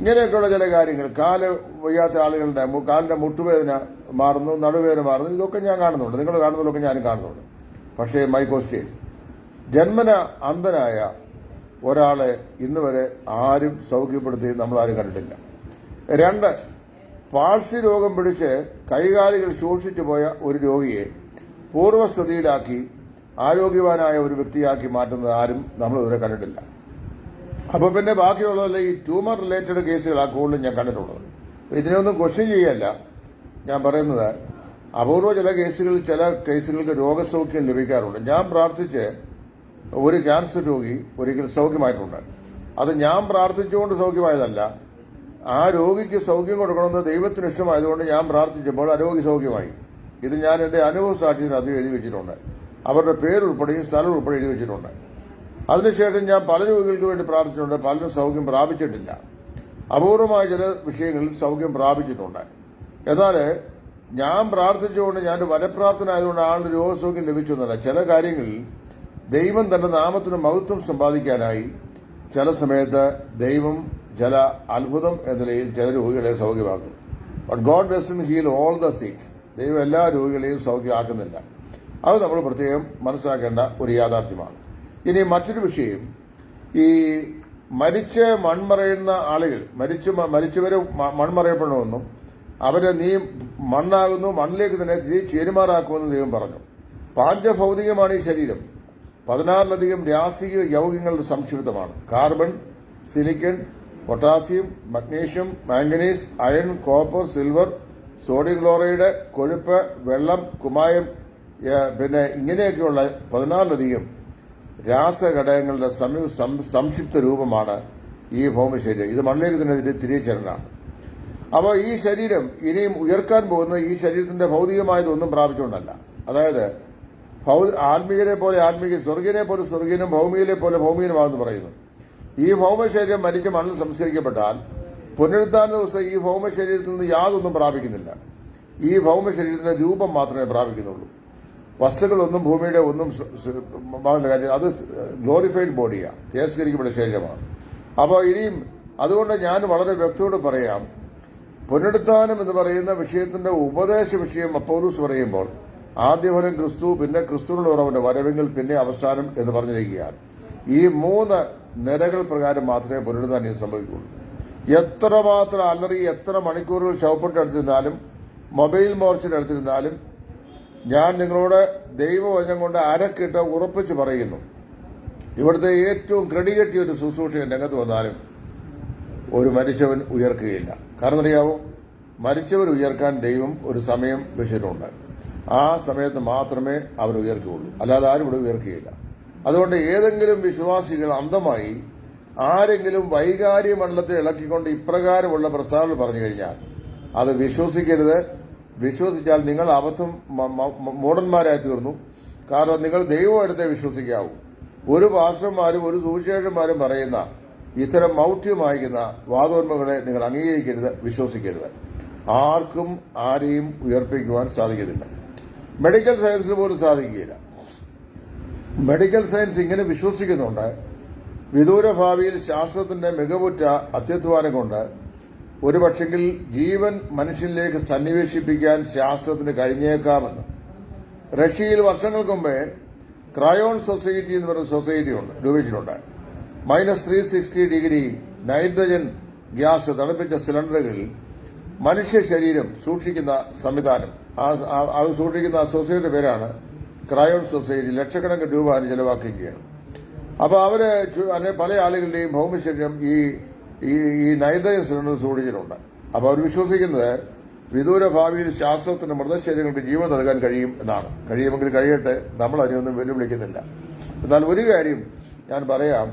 ഇങ്ങനെയൊക്കെയുള്ള ചില കാര്യങ്ങൾ. കാല് വയ്യാത്ത ആളുകളുടെ കാലിന്റെ മുട്ടുവേദന മാറുന്നു, നടുവേദന മാറുന്നു. ഇതൊക്കെ ഞാൻ കാണുന്നുണ്ട്. നിങ്ങൾ കാണുന്നതൊക്കെ ഞാനും കാണുന്നുണ്ട്. പക്ഷേ മൈ ക്വസ്റ്റ്യൻ, ജന്മന അന്ധനായ ഒരാളെ ഇന്ന് വരെ ആരും സൗഖ്യപ്പെടുത്തി നമ്മളാരും കണ്ടിട്ടില്ല. 2, പാഴ്സി രോഗം പിടിച്ച് കൈകാലുകൾ ശോഷിച്ചു പോയ ഒരു രോഗിയെ പൂർവ്വസ്ഥിതിയിലാക്കി ആരോഗ്യവാനായ ഒരു വ്യക്തിയാക്കി മാറ്റുന്നത് ആരും നമ്മളിതുവരെ കണ്ടിട്ടില്ല. അപ്പോൾ പിന്നെ ബാക്കിയുള്ളതല്ല ഈ ട്യൂമർ റിലേറ്റഡ് കേസുകളാണ് കൂടുതലും ഞാൻ കണ്ടിട്ടുള്ളത്. ഇതിനൊന്നും ക്വസ്റ്റ്യൻ ചെയ്യല്ല ഞാൻ പറയുന്നത്. അപൂർവ ചില കേസുകൾക്ക് രോഗസൗഖ്യം ലഭിക്കാറുണ്ട്. ഞാൻ പ്രാർത്ഥിച്ച് ഒരു ക്യാൻസർ രോഗി ഒരിക്കൽ സൗഖ്യമായിട്ടുണ്ട്. അത് ഞാൻ പ്രാർത്ഥിച്ചുകൊണ്ട് സൗഖ്യമായതല്ല. ആ രോഗിക്ക് സൗഖ്യം കൊടുക്കണമെന്ന് ദൈവത്തിന് ഇഷ്ടമായതുകൊണ്ട് ഞാൻ പ്രാർത്ഥിച്ചപ്പോൾ ആ രോഗി സൗഖ്യമായി. ഇത് ഞാൻ എന്റെ അനുഭവ സാക്ഷ്യത്തിന് അത് എഴുതി വെച്ചിട്ടുണ്ട്. അവരുടെ പേരുൾപ്പെടെയും സ്ഥലം ഉൾപ്പെടെ എഴുതി വെച്ചിട്ടുണ്ട്. അതിനുശേഷം ഞാൻ പല രോഗികൾക്ക് വേണ്ടി പ്രാർത്ഥിച്ചിട്ടുണ്ട്. പലരും സൗഖ്യം പ്രാപിച്ചിട്ടില്ല. അപൂർവമായ ചില വിഷയങ്ങളിൽ സൗഖ്യം പ്രാപിച്ചിട്ടുണ്ട്. എന്നാൽ ഞാൻ പ്രാർത്ഥിച്ചുകൊണ്ട് ഞാൻ വരപ്രാപ്തനായതുകൊണ്ട് ആളിന് രോഗസൗഖ്യം ലഭിച്ചൊന്നല്ല. ചില കാര്യങ്ങളിൽ ദൈവം തന്റെ നാമത്തിന് മഹത്വം സമ്പാദിക്കാനായി ചില സമയത്ത് ദൈവം ചില അത്ഭുതം എന്ന നിലയിൽ ചില രോഗികളെ സൗഖ്യമാക്കും. But God doesn't heal all the sick. ദൈവം എല്ലാ രോഗികളെയും സൗഖ്യമാക്കുന്നില്ല. അത് നമ്മൾ പ്രത്യേകം മനസ്സിലാക്കേണ്ട ഒരു യാഥാർത്ഥ്യമാണ്. ഇനി മറ്റൊരു വിഷയം, ഈ മരിച്ച് മൺമറയുന്ന ആളുകൾ, മരിച്ചവരെ മൺമറയപ്പെടണമെന്നും അവരെ നീ മണ്ണാകുന്നു, മണ്ണിലേക്ക് തന്നെ ചേരുമാറാക്കുമെന്ന് ദൈവം പറഞ്ഞു. പാഞ്ചഭൗതികമാണ് ഈ ശരീരം. 16ലധികം രാസിക യൗഗങ്ങളുടെ സംക്ഷിപ്തമാണ്. Carbon, silicon, potassium, magnesium, manganese, iron, copper, silver, sodium chloride, കൊഴുപ്പ്, വെള്ളം, കുമായം, പിന്നെ ഇങ്ങനെയൊക്കെയുള്ള 14ലധികം രാസഘടകങ്ങളുടെ സംക്ഷിപ്ത രൂപമാണ് ഈ ഭൗമശരീരം. ഇത് മണ്ണിലേക്ക് തന്നെ തിരികെ ചേരനാണ്. അപ്പോൾ ഈ ശരീരം ഇനിയും ഉയർക്കാൻ പോകുന്നത് ഈ ശരീരത്തിന്റെ ഭൗതികമായതൊന്നും പ്രാപിച്ചുകൊണ്ടല്ല. അതായത് ആത്മീയരെ പോലെ ആത്മീയൻ, സ്വർഗീയനെ പോലെ സ്വർഗീയനും ഭൗമികനെ പോലെ ഭൗമികനുമാണെന്ന് പറയുന്നു. ഈ ഭൗമശരീരം മരിച്ച മണ്ണിൽ സംസ്കരിക്കപ്പെട്ടാൽ പുനരുദ്ധാന ദിവസം ഈ ഭൗമശരീരത്തിൽ നിന്ന് യാതൊന്നും പ്രാപിക്കുന്നില്ല. ഈ ഭൗമശരീരത്തിന്റെ രൂപം മാത്രമേ പ്രാപിക്കുന്നുള്ളൂ. വസ്തുക്കളൊന്നും ഭൂമിയുടെ ഒന്നും കാര്യം. അത് ഗ്ലോറിഫൈഡ് ബോഡിയാണ്, തിരസ്കരിക്കപ്പെട്ട ശരീരമാണ്. അപ്പോൾ ഇനിയും അതുകൊണ്ട് ഞാൻ വളരെ വ്യക്തയോട് പറയാം, പുനരുത്ഥാനം എന്ന് പറയുന്ന വിഷയത്തിന്റെ ഉപദേശ വിഷയം പൗലോസ് പറയുമ്പോൾ ആദ്യഫലം ക്രിസ്തു, പിന്നെ ക്രിസ്തുവിനുള്ളവന്റെ വരവെങ്കിൽ, പിന്നെ അവസാനം എന്ന് പറഞ്ഞിരിക്കുകയാണ്. ഈ 3 നിരകൾ പ്രകാരം മാത്രമേ പുനരുത്ഥാനം സംഭവിക്കുകയുള്ളൂ. എത്രമാത്രം അലറി, എത്ര മണിക്കൂറുകൾ ശവപ്പെട്ടെടുത്തിരുന്നാലും, മൊബൈൽ മോർച്ചിലെടുത്തിരുന്നാലും, ഞാൻ നിങ്ങളോട് ദൈവവചനം കൊണ്ട് അരക്കിട്ട് ഉറപ്പിച്ച് പറയുന്നു, ഇവിടുത്തെ ഏറ്റവും ക്രെഡിറ്റ് ഒരു ശുശ്രൂഷകൻ രംഗത്ത് വന്നാലും ഒരു മരിച്ചവൻ ഉയർക്കുകയില്ല. കാരണം അറിയാവോ, മരിച്ചവർ ഉയർക്കാൻ ദൈവം ഒരു സമയം വെച്ചിട്ടുണ്ട്. ആ സമയത്ത് മാത്രമേ അവർ ഉയർക്കുകയുള്ളൂ, അല്ലാതെ ആരും ഇവിടെ ഉയർക്കുകയില്ല. അതുകൊണ്ട് ഏതെങ്കിലും വിശ്വാസികൾ അന്ധമായി ആരെങ്കിലും വൈകാരിക മണ്ഡലത്തെ ഇളക്കിക്കൊണ്ട് ഇപ്രകാരമുള്ള പ്രസ്താവന പറഞ്ഞു കഴിഞ്ഞാൽ അത് വിശ്വസിക്കരുത്. വിശ്വസിച്ചാൽ നിങ്ങൾ അബദ്ധം മൂഢന്മാരായി തീർന്നു. കാരണം നിങ്ങൾ ദൈവത്തെ വിശ്വസിക്കാവൂ. ഒരു പാസ്റ്റർമാരും ഒരു സുവിശേഷന്മാരും പറയുന്ന ഇത്തരം മൗഢ്യം വായിക്കുന്ന വാദോന്മകളെ നിങ്ങൾ അംഗീകരിക്കരുത്, വിശ്വസിക്കരുത്. ആർക്കും ആരെയും ഉയർപ്പിക്കുവാൻ സാധിക്കത്തില്ല. മെഡിക്കൽ സയൻസിന് പോലും സാധിക്കുകയില്ല. മെഡിക്കൽ സയൻസ് ഇങ്ങനെ വിശ്വസിക്കുന്നുണ്ട്, വിദൂര ഭാവിയിൽ ശാസ്ത്രത്തിന്റെ മികവുറ്റ അത്യധ്വാനം കൊണ്ട് ഒരു പക്ഷെങ്കിൽ ജീവൻ മനുഷ്യനിലേക്ക് സന്നിവേശിപ്പിക്കാൻ ശാസ്ത്രത്തിന് കഴിഞ്ഞേക്കാമെന്ന്. റഷ്യയിൽ വർഷങ്ങൾക്ക് മുമ്പേ ക്രയോൺ സൊസൈറ്റി എന്ന് പറയുന്ന സൊസൈറ്റി രൂപീകരിച്ചിട്ടുണ്ട്. -360 ഡിഗ്രി നൈട്രജൻ ഗ്യാസ് തണുപ്പിച്ച സിലിണ്ടറുകളിൽ മനുഷ്യ ശരീരം സൂക്ഷിക്കുന്ന സംവിധാനം, അത് സൂക്ഷിക്കുന്ന സൊസൈറ്റിയുടെ പേരാണ് ക്രയോൺ സൊസൈറ്റി. ലക്ഷക്കണക്കിന് രൂപ അതിന് ചെലവാക്കുകയും ചെയ്യണം. അപ്പോൾ അവര് പല ആളുകളുടെയും ഭൗമശരീരം ഈ നൈട്രജൻ സിലിണ്ടർ സൂക്ഷിച്ചിട്ടുണ്ട്. അപ്പോൾ അവർ വിശ്വസിക്കുന്നത് വിദൂര ഭാവിയിൽ ശാസ്ത്രത്തിന് മൃതശരീരങ്ങൾക്ക് ജീവൻ നൽകാൻ കഴിയും എന്നാണ്. കഴിയുമെങ്കിൽ കഴിയട്ടെ, നമ്മൾ അതിനൊന്നും വെല്ലുവിളിക്കുന്നില്ല. എന്നാൽ ഒരു കാര്യം ഞാൻ പറയാം,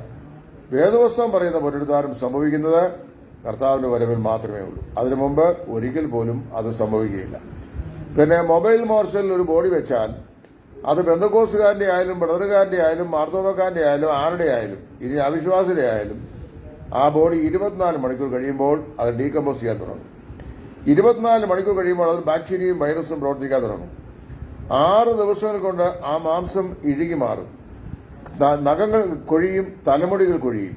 വേദപുസ്തകം പറയുന്ന പുനരുദ്ധാനം സംഭവിക്കുന്നത് കർത്താവിന്റെ വരവിൽ മാത്രമേ ഉള്ളൂ. അതിനു മുമ്പ് ഒരിക്കൽ പോലും അത് സംഭവിക്കുകയില്ല. പിന്നെ മൊബൈൽ മോർച്ചയിൽ ഒരു ബോഡി വെച്ചാൽ അത് പെന്തക്കോസുകാരന്റെ ആയാലും ബ്രദറുകാരന്റെ ആയാലും മാർത്തോമക്കാരന്റെ ആയാലും ആരുടെ ആയാലും ഇനി അവിശ്വാസിയുടെ ആയാലും ആ ബോഡി 24 മണിക്കൂർ കഴിയുമ്പോൾ അത് ഡീകമ്പോസ് ചെയ്യാൻ തുടങ്ങും. 24 മണിക്കൂർ കഴിയുമ്പോൾ അത് ബാക്ടീരിയയും വൈറസും പ്രവർത്തിക്കാൻ തുടങ്ങും. 6 ദിവസങ്ങൾ കൊണ്ട് ആ മാംസം ഇഴുകി മാറും. നഖങ്ങൾ കൊഴിയും, തലമുടികൾ കൊഴിയും,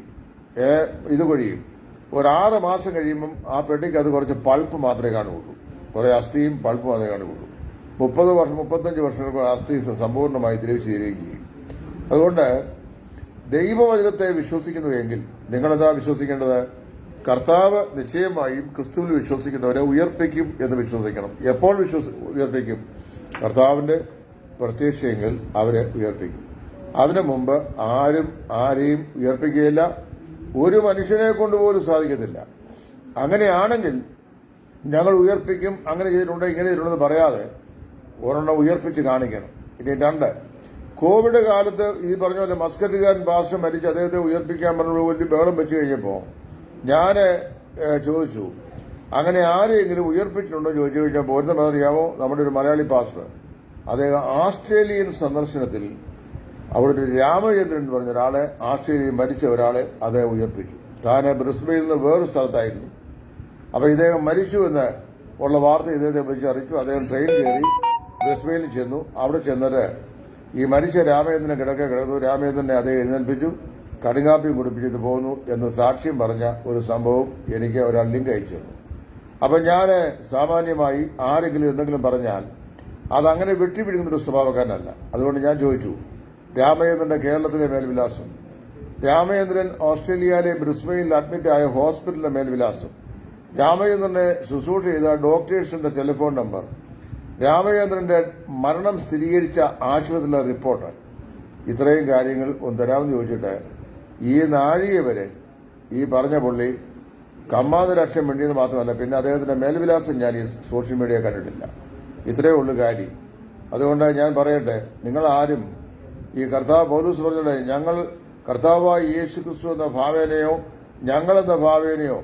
ഇത് കൊഴിയും. ഒരു 6 മാസം കഴിയുമ്പം ആ പെട്ടിക്ക് അത് കുറച്ച് പൾപ്പ് മാത്രമേ കാണുകയുള്ളൂ. കുറേ അസ്ഥിയും പൾപ്പ് മാത്രമേ കാണുകയുള്ളൂ. 35 വർഷങ്ങൾക്ക് അസ്ഥി സമ്പൂർണ്ണമായി ദ്രവിച്ചു തീരുകയും ചെയ്യും. അതുകൊണ്ട് ദൈവവചനത്തെ വിശ്വസിക്കുന്നുവെങ്കിൽ നിങ്ങളെന്താ വിശ്വസിക്കേണ്ടത്? കർത്താവ് നിശ്ചയമായും ക്രിസ്തുവിൽ വിശ്വസിക്കുന്നവരെ ഉയർപ്പിക്കും എന്ന് വിശ്വസിക്കണം. എപ്പോൾ ഉയർപ്പിക്കും? കർത്താവിന്റെ പ്രത്യക്ഷയെങ്കിൽ അവരെ ഉയർപ്പിക്കും. അതിനു മുമ്പ് ആരും ആരെയും ഉയർപ്പിക്കുകയില്ല. ഒരു മനുഷ്യനെ കൊണ്ടുപോലും സാധിക്കത്തില്ല. അങ്ങനെയാണെങ്കിൽ ഞങ്ങൾ ഉയർപ്പിക്കും, അങ്ങനെ ചെയ്തിട്ടുണ്ട്, ഇങ്ങനെ ചെയ്തിട്ടുണ്ടെന്ന് പറയാതെ ഒരെണ്ണം ഉയർപ്പിച്ച് കാണിക്കണം. ഇനി 2, കോവിഡ് കാലത്ത് ഈ പറഞ്ഞ പോലെ മസ്കറ്റുകാരൻ പാസ്റ്റർ മരിച്ച് അദ്ദേഹത്തെ ഉയർപ്പിക്കാൻ പറഞ്ഞ വലിയ ബഹളം വെച്ച് കഴിഞ്ഞപ്പോൾ ഞാൻ ചോദിച്ചു, അങ്ങനെ ആരെയെങ്കിലും ഉയർപ്പിച്ചിട്ടുണ്ടോ ചോദിച്ചു കഴിഞ്ഞാൽ പോരുന്ന അറിയാമോ, നമ്മുടെ ഒരു മലയാളി പാസ്റ്റർ അദ്ദേഹം ഓസ്ട്രേലിയൻ സന്ദർശനത്തിൽ അവിടെ ഒരു രാമചന്ദ്രൻ എന്ന് പറഞ്ഞ ഒരാളെ, ഓസ്ട്രേലിയയിൽ മരിച്ച ഒരാളെ അദ്ദേഹം ഉയർപ്പിച്ചു. താൻ ബ്രിസ്ബെയിനിൽ നിന്ന് വേറൊരു സ്ഥലത്തായിരുന്നു. അപ്പോൾ ഇദ്ദേഹം മരിച്ചു എന്ന് ഉള്ള വാർത്ത ഇദ്ദേഹത്തെ വിളിച്ചറിയിച്ചു. അദ്ദേഹം ട്രെയിൻ കയറി ബ്രിസ്ബെയിനിൽ ചെന്നു. അവിടെ ചെന്നിട്ട് ഈ മരിച്ച രാമചന്ദ്രനെ കിടന്നു. രാമചന്ദ്രനെ അദ്ദേഹം എഴുന്നേൽപ്പിച്ചു, കടുങ്കാപ്പിയും കുടിപ്പിച്ചിട്ട് പോകുന്നു എന്ന് സാക്ഷ്യം പറഞ്ഞ ഒരു സംഭവം എനിക്ക് ഒരാൾ ലിങ്ക് അയച്ചു തന്നു. അപ്പം ഞാൻ സാമാന്യമായി ആരെങ്കിലും എന്തെങ്കിലും പറഞ്ഞാൽ അതങ്ങനെ വെട്ടിപ്പിടിക്കുന്നൊരു സ്വഭാവക്കാരനല്ല. അതുകൊണ്ട് ഞാൻ ചോദിച്ചു, രാമചന്ദ്രന്റെ കേരളത്തിലെ മേൽവിലാസം, രാമചന്ദ്രൻ ഓസ്ട്രേലിയയിലെ ബ്രിസ്ബെയിനിൽ അഡ്മിറ്റ് ആയ ഹോസ്പിറ്റലിലെ മേൽവിലാസം, രാമചന്ദ്രനെ ശുശ്രൂഷ ചെയ്ത ഡോക്ടേഴ്സിന്റെ ടെലിഫോൺ നമ്പർ, രാമചന്ദ്രന്റെ മരണം സ്ഥിരീകരിച്ച ആശുപത്രിയിലെ റിപ്പോർട്ട്, ഇത്രയും കാര്യങ്ങൾ ഒന്ന് തരാമെന്ന് ചോദിച്ചിട്ട് ഈ നാഴിക വരെ ഈ പറഞ്ഞ പുള്ളി കമ്മാന്തരക്ഷം വേണ്ടിയെന്ന് മാത്രമല്ല, പിന്നെ അദ്ദേഹത്തിന്റെ മേൽവിലാസം ഞാൻ ഈ സോഷ്യൽ മീഡിയ കണ്ടിട്ടില്ല. ഇത്രയേ ഉള്ളൂ കാര്യം. അതുകൊണ്ട് ഞാൻ പറയട്ടെ, നിങ്ങൾ ആരും ഈ കർത്താവ് പൗലോസ് പറഞ്ഞത് ഞങ്ങൾ കർത്താവായ യേശു ക്രിസ്തു എന്ന ഭാവേനയോ ഞങ്ങളെന്ന ഭാവേനയോ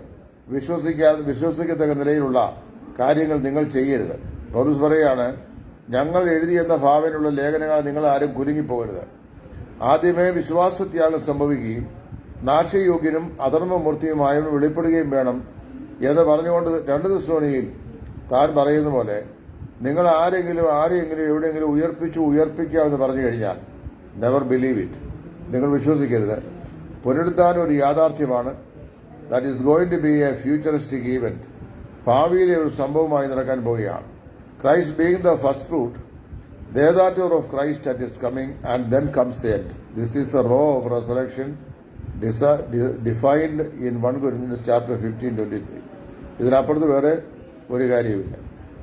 വിശ്വസിക്കത്തക്ക നിലയിലുള്ള കാര്യങ്ങൾ നിങ്ങൾ ചെയ്യരുത്. പൗലോസ് പറയാണ്, ഞങ്ങൾ എഴുതിയെന്ന ഭാവേനയുള്ള ലേഖനങ്ങൾ നിങ്ങൾ ആരും കുലുങ്ങിപ്പോകരുത്. ആദ്യമേ വിശ്വാസത്യാഗം സംഭവിക്കുകയും നാശയോഗ്യനും അധർമ്മമൂർത്തിയുമായവൻ വെളിപ്പെടുകയും വേണം എന്ന് പറഞ്ഞുകൊണ്ട് 2 തെസ്സലോനിക്കയിൽ താൻ പറയുന്ന പോലെ നിങ്ങൾ ആരെങ്കിലും എവിടെയെങ്കിലും ഉയർപ്പിക്കാമെന്ന് പറഞ്ഞു കഴിഞ്ഞാൽ നെവർ ബിലീവ് ഇറ്റ്. നിങ്ങൾ വിശ്വസിക്കരുത്. പുനരുദ്ധാനം ഒരു യാഥാർത്ഥ്യമാണ്. That is going to be a futuristic event. ഭാവിയിലെ ഒരു സംഭവമായി നടക്കാൻ പോവുകയാണ്. Christ being the first fruit, the author of Christ at his coming, and then comes the end. This is the law of resurrection defined in 1 Corinthians chapter 15:23. ഇതിനപ്പുറത്ത് വേറെ ഒരു കാര്യവുമില്ല.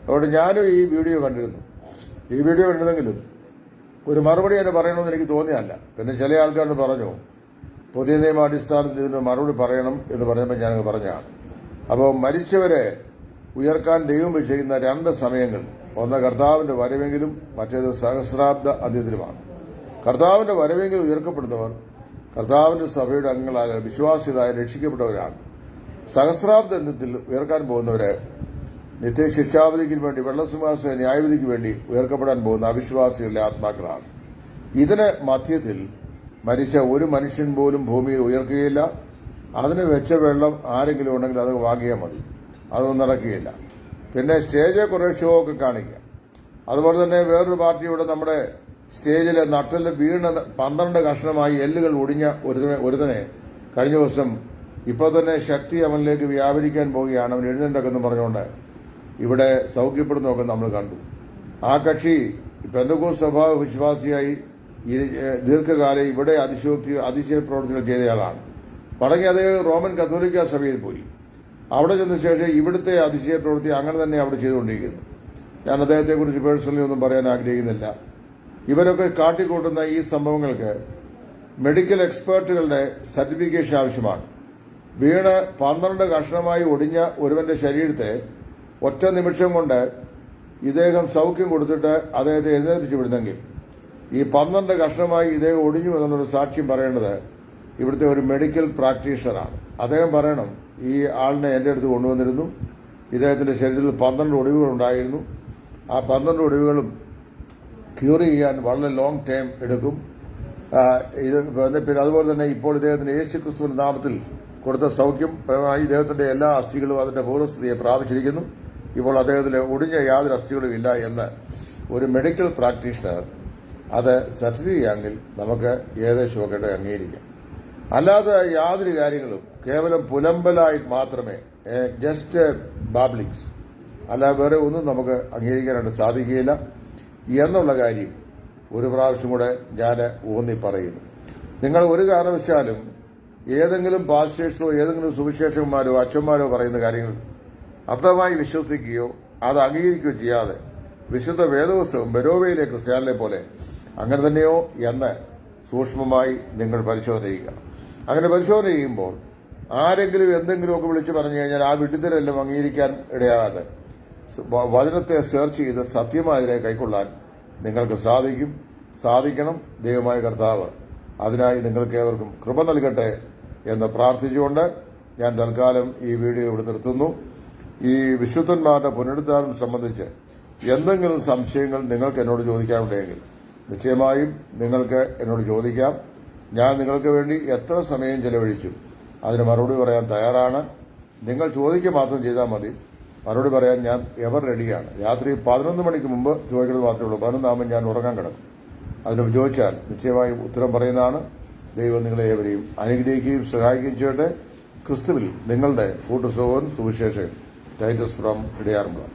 അതുകൊണ്ട് ഞാനും ഈ വീഡിയോ കണ്ടിരുന്നെങ്കിലും ഒരു മറുപടി എന്നെ പറയണമെന്ന് എനിക്ക് തോന്നിയല്ല. പിന്നെ ചില ആൾക്കാരോട് പറഞ്ഞു, പുതിയ നിയമ അടിസ്ഥാനത്തിൽ ഇതിന് മറുപടി പറയണം എന്ന് പറഞ്ഞപ്പോൾ ഞാനത് പറഞ്ഞതാണ്. അപ്പോൾ മരിച്ചവരെ ഉയർക്കാൻ ദൈവം ചെയ്യുന്ന രണ്ട് സമയങ്ങൾ, ഒന്ന് കർത്താവിന്റെ വരവെങ്കിലും മറ്റേത് സഹസ്രാബ്ദ അന്ത്യത്തിലുമാണ്. കർത്താവിന്റെ വരവെങ്കിൽ ഉയർക്കപ്പെടുന്നവർ കർത്താവിന്റെ സഭയുടെ അംഗങ്ങളായ വിശ്വാസികളായ രക്ഷിക്കപ്പെട്ടവരാണ്. സഹസ്രാബ്ദ അന്ത്യത്തിൽ ഉയർക്കാൻ പോകുന്നവരെ നിത്യശിക്ഷാവിധിക്ക് വേണ്ടി, വെള്ളസിംഹാസന ന്യായവിധിക്ക് വേണ്ടി ഉയർക്കപ്പെടാൻ പോകുന്ന അവിശ്വാസികളുടെ ആത്മാക്കളാണ്. ഇതിന് മധ്യത്തിൽ മരിച്ച ഒരു മനുഷ്യൻ പോലും ഭൂമിയിൽ ഉയർക്കുകയില്ല. അതിന് വെച്ച വെള്ളം ആരെങ്കിലും ഉണ്ടെങ്കിൽ അത് വാങ്ങിയാൽ മതി, അതൊന്നും നടക്കുകയില്ല. പിന്നെ സ്റ്റേജിൽ കുറേ ഷോ ഒക്കെ കാണിക്കുക. അതുപോലെ തന്നെ വേറൊരു പാർട്ടി ഇവിടെ നമ്മുടെ സ്റ്റേജിൽ നട്ടല് വീണ് 12 കഷ്ണമായി എല്ലുകൾ ഒടിഞ്ഞ ഒരുതനെ കഴിഞ്ഞ ദിവസം ഇപ്പോൾ തന്നെ ശക്തി അവനിലേക്ക് വ്യാപരിക്കാൻ പോവുകയാണ്, അവൻ എഴുന്നേണ്ടൊക്കെന്ന് പറഞ്ഞുകൊണ്ട് ഇവിടെ സൗഖ്യപ്പെടുന്നതൊക്കെ നമ്മൾ കണ്ടു. ആ കക്ഷി പെന്തക്കോസ്ത് സഭ വിശ്വാസിയായി ദീർഘകാലം ഇവിടെ അതിശയ പ്രവർത്തനം ചെയ്തയാളാണ്. മടങ്ങി അദ്ദേഹം റോമൻ കത്തോലിക്ക സഭയിൽ പോയി. അവിടെ ചെന്ന ശേഷം ഇവിടുത്തെ അതിശയ പ്രവൃത്തി അങ്ങനെ തന്നെ അവിടെ ചെയ്തുകൊണ്ടിരിക്കുന്നു. ഞാൻ അദ്ദേഹത്തെക്കുറിച്ച് പേഴ്സണലി ഒന്നും പറയാൻ ആഗ്രഹിക്കുന്നില്ല. ഇവരൊക്കെ കാട്ടിക്കൂട്ടുന്ന ഈ സംഭവങ്ങൾക്ക് മെഡിക്കൽ എക്സ്പേർട്ടുകളുടെ സർട്ടിഫിക്കേഷൻ ആവശ്യമാണ്. വീണ് 12 കഷ്ണമായി ഒടിഞ്ഞ ഒരുവന്റെ ശരീരത്തെ ഒറ്റ നിമിഷം കൊണ്ട് ഇദ്ദേഹം സൗഖ്യം കൊടുത്തിട്ട് അദ്ദേഹത്തെ എഴുന്നേൽപ്പിച്ചു വിടുന്നെങ്കിൽ ഈ 12 കഷ്ണമായി ഇദ്ദേഹം ഒടിഞ്ഞു എന്നുള്ളൊരു സാക്ഷ്യം പറയേണ്ടത് ഇവിടുത്തെ ഒരു മെഡിക്കൽ പ്രാക്ടീഷണറാണ്. അദ്ദേഹം പറയണം, ഈ ആളിനെ എൻ്റെ അടുത്ത് കൊണ്ടുവന്നിരുന്നു, ഇദ്ദേഹത്തിൻ്റെ ശരീരത്തിൽ 12 ഒടിവുകൾ ഉണ്ടായിരുന്നു. ആ 12 ഒടിവുകളും ക്യൂർ ചെയ്യാൻ വളരെ ലോങ് ടൈം എടുക്കും. പിന്നെ അതുപോലെ തന്നെ ഇപ്പോൾ ഇദ്ദേഹത്തിന് യേശുക്രിസ്തുവിന്റെ നാമത്തിൽ കൊടുത്ത സൗഖ്യം പ്രമായി ഇദ്ദേഹത്തിന്റെ എല്ലാ അസ്ഥികളും അതിന്റെ പൂർവ്വസ്ഥിതിയെ പ്രാപിച്ചിരിക്കുന്നു. ഇപ്പോൾ അദ്ദേഹത്തിന് ഒടിഞ്ഞ യാതൊരു അസ്ഥികളും ഇല്ല എന്ന് ഒരു മെഡിക്കൽ പ്രാക്ടീഷണർ അത് സർട്ടിഫൈ ചെയ്യാമെങ്കിൽ നമുക്ക് ഏകദേശമൊക്കെ അംഗീകരിക്കാം. അല്ലാതെ യാതൊരു കാര്യങ്ങളും കേവലം പുലമ്പലായിട്ട് മാത്രമേ, ജസ്റ്റ് ബാബ്ലിങ്സ്, അല്ലാതെ വേറെ ഒന്നും നമുക്ക് അംഗീകരിക്കാനായിട്ട് സാധിക്കുകയില്ല എന്നുള്ള കാര്യം ഒരു പ്രാവശ്യം കൂടെ ഞാൻ ഊന്നി പറയുന്നു. നിങ്ങൾ ഒരു കാരണവശാലും ഏതെങ്കിലും പാസ്റ്റേഴ്സോ ഏതെങ്കിലും സുവിശേഷകന്മാരോ അച്ഛന്മാരോ പറയുന്ന കാര്യങ്ങൾ അർത്ഥമായി വിശ്വസിക്കുകയോ അത് അംഗീകരിക്കുകയോ ചെയ്യാതെ വിശുദ്ധ വേദപുസ്തകം ബെരോവയിലെ ക്രിസ്ത്യാനിലെ പോലെ അങ്ങനെ തന്നെയോ എന്ന് സൂക്ഷ്മമായി നിങ്ങൾ പരിശോധന ചെയ്യുക. അങ്ങനെ പരിശോധന ചെയ്യുമ്പോൾ ആരെങ്കിലും എന്തെങ്കിലുമൊക്കെ വിളിച്ചു പറഞ്ഞു കഴിഞ്ഞാൽ ആ വിഡ്ഢിത്തരെല്ലാം അംഗീകരിക്കാൻ ഇടയാകാതെ വചനത്തെ സെർച്ച് ചെയ്ത് സത്യമായതിനെ കൈക്കൊള്ളാൻ നിങ്ങൾക്ക് സാധിക്കണം. ദൈവമായ കർത്താവ് അതിനായി നിങ്ങൾക്ക് ഏവർക്കും കൃപ നൽകട്ടെ എന്ന് പ്രാർത്ഥിച്ചുകൊണ്ട് ഞാൻ തൽക്കാലം ഈ വീഡിയോ ഇവിടെ നിർത്തുന്നു. ഈ വിശുദ്ധന്മാരുടെ പുനരുദ്ധാനം സംബന്ധിച്ച് എന്തെങ്കിലും സംശയങ്ങൾ നിങ്ങൾക്ക് എന്നോട് ചോദിക്കാനുണ്ടെങ്കിൽ നിശ്ചയമായും നിങ്ങൾക്ക് എന്നോട് ചോദിക്കാം. ഞാൻ നിങ്ങൾക്ക് വേണ്ടി എത്ര സമയം ചെലവഴിച്ചു അതിന് മറുപടി പറയാൻ തയ്യാറാണ്. നിങ്ങൾ ചോദിക്കുക മാത്രം ചെയ്താൽ മതി. മറുപടി പറയാൻ ഞാൻ എവർ റെഡിയാണ്. രാത്രി 11 മണിക്ക് മുമ്പ് ചോദിക്കുന്നത് മാത്രമേ ഉള്ളൂ. 11 ആകുമ്പോൾ ഞാൻ ഉറങ്ങാൻ കിടക്കും. അതിന് ചോദിച്ചാൽ നിശ്ചയമായും ഉത്തരം പറയുന്നതാണ്. ദൈവം നിങ്ങളെ ഏവരെയും അനുഗ്രഹിക്കുകയും സഹായിക്കുകയും ചെയ്യട്ടെ. ക്രിസ്തുവിൽ നിങ്ങളുടെ കൂട്ടുസഹോദരൻ സുവിശേഷകൻ ടൈറ്റസ് ഫ്രം ഇടയാറുമുള്ള.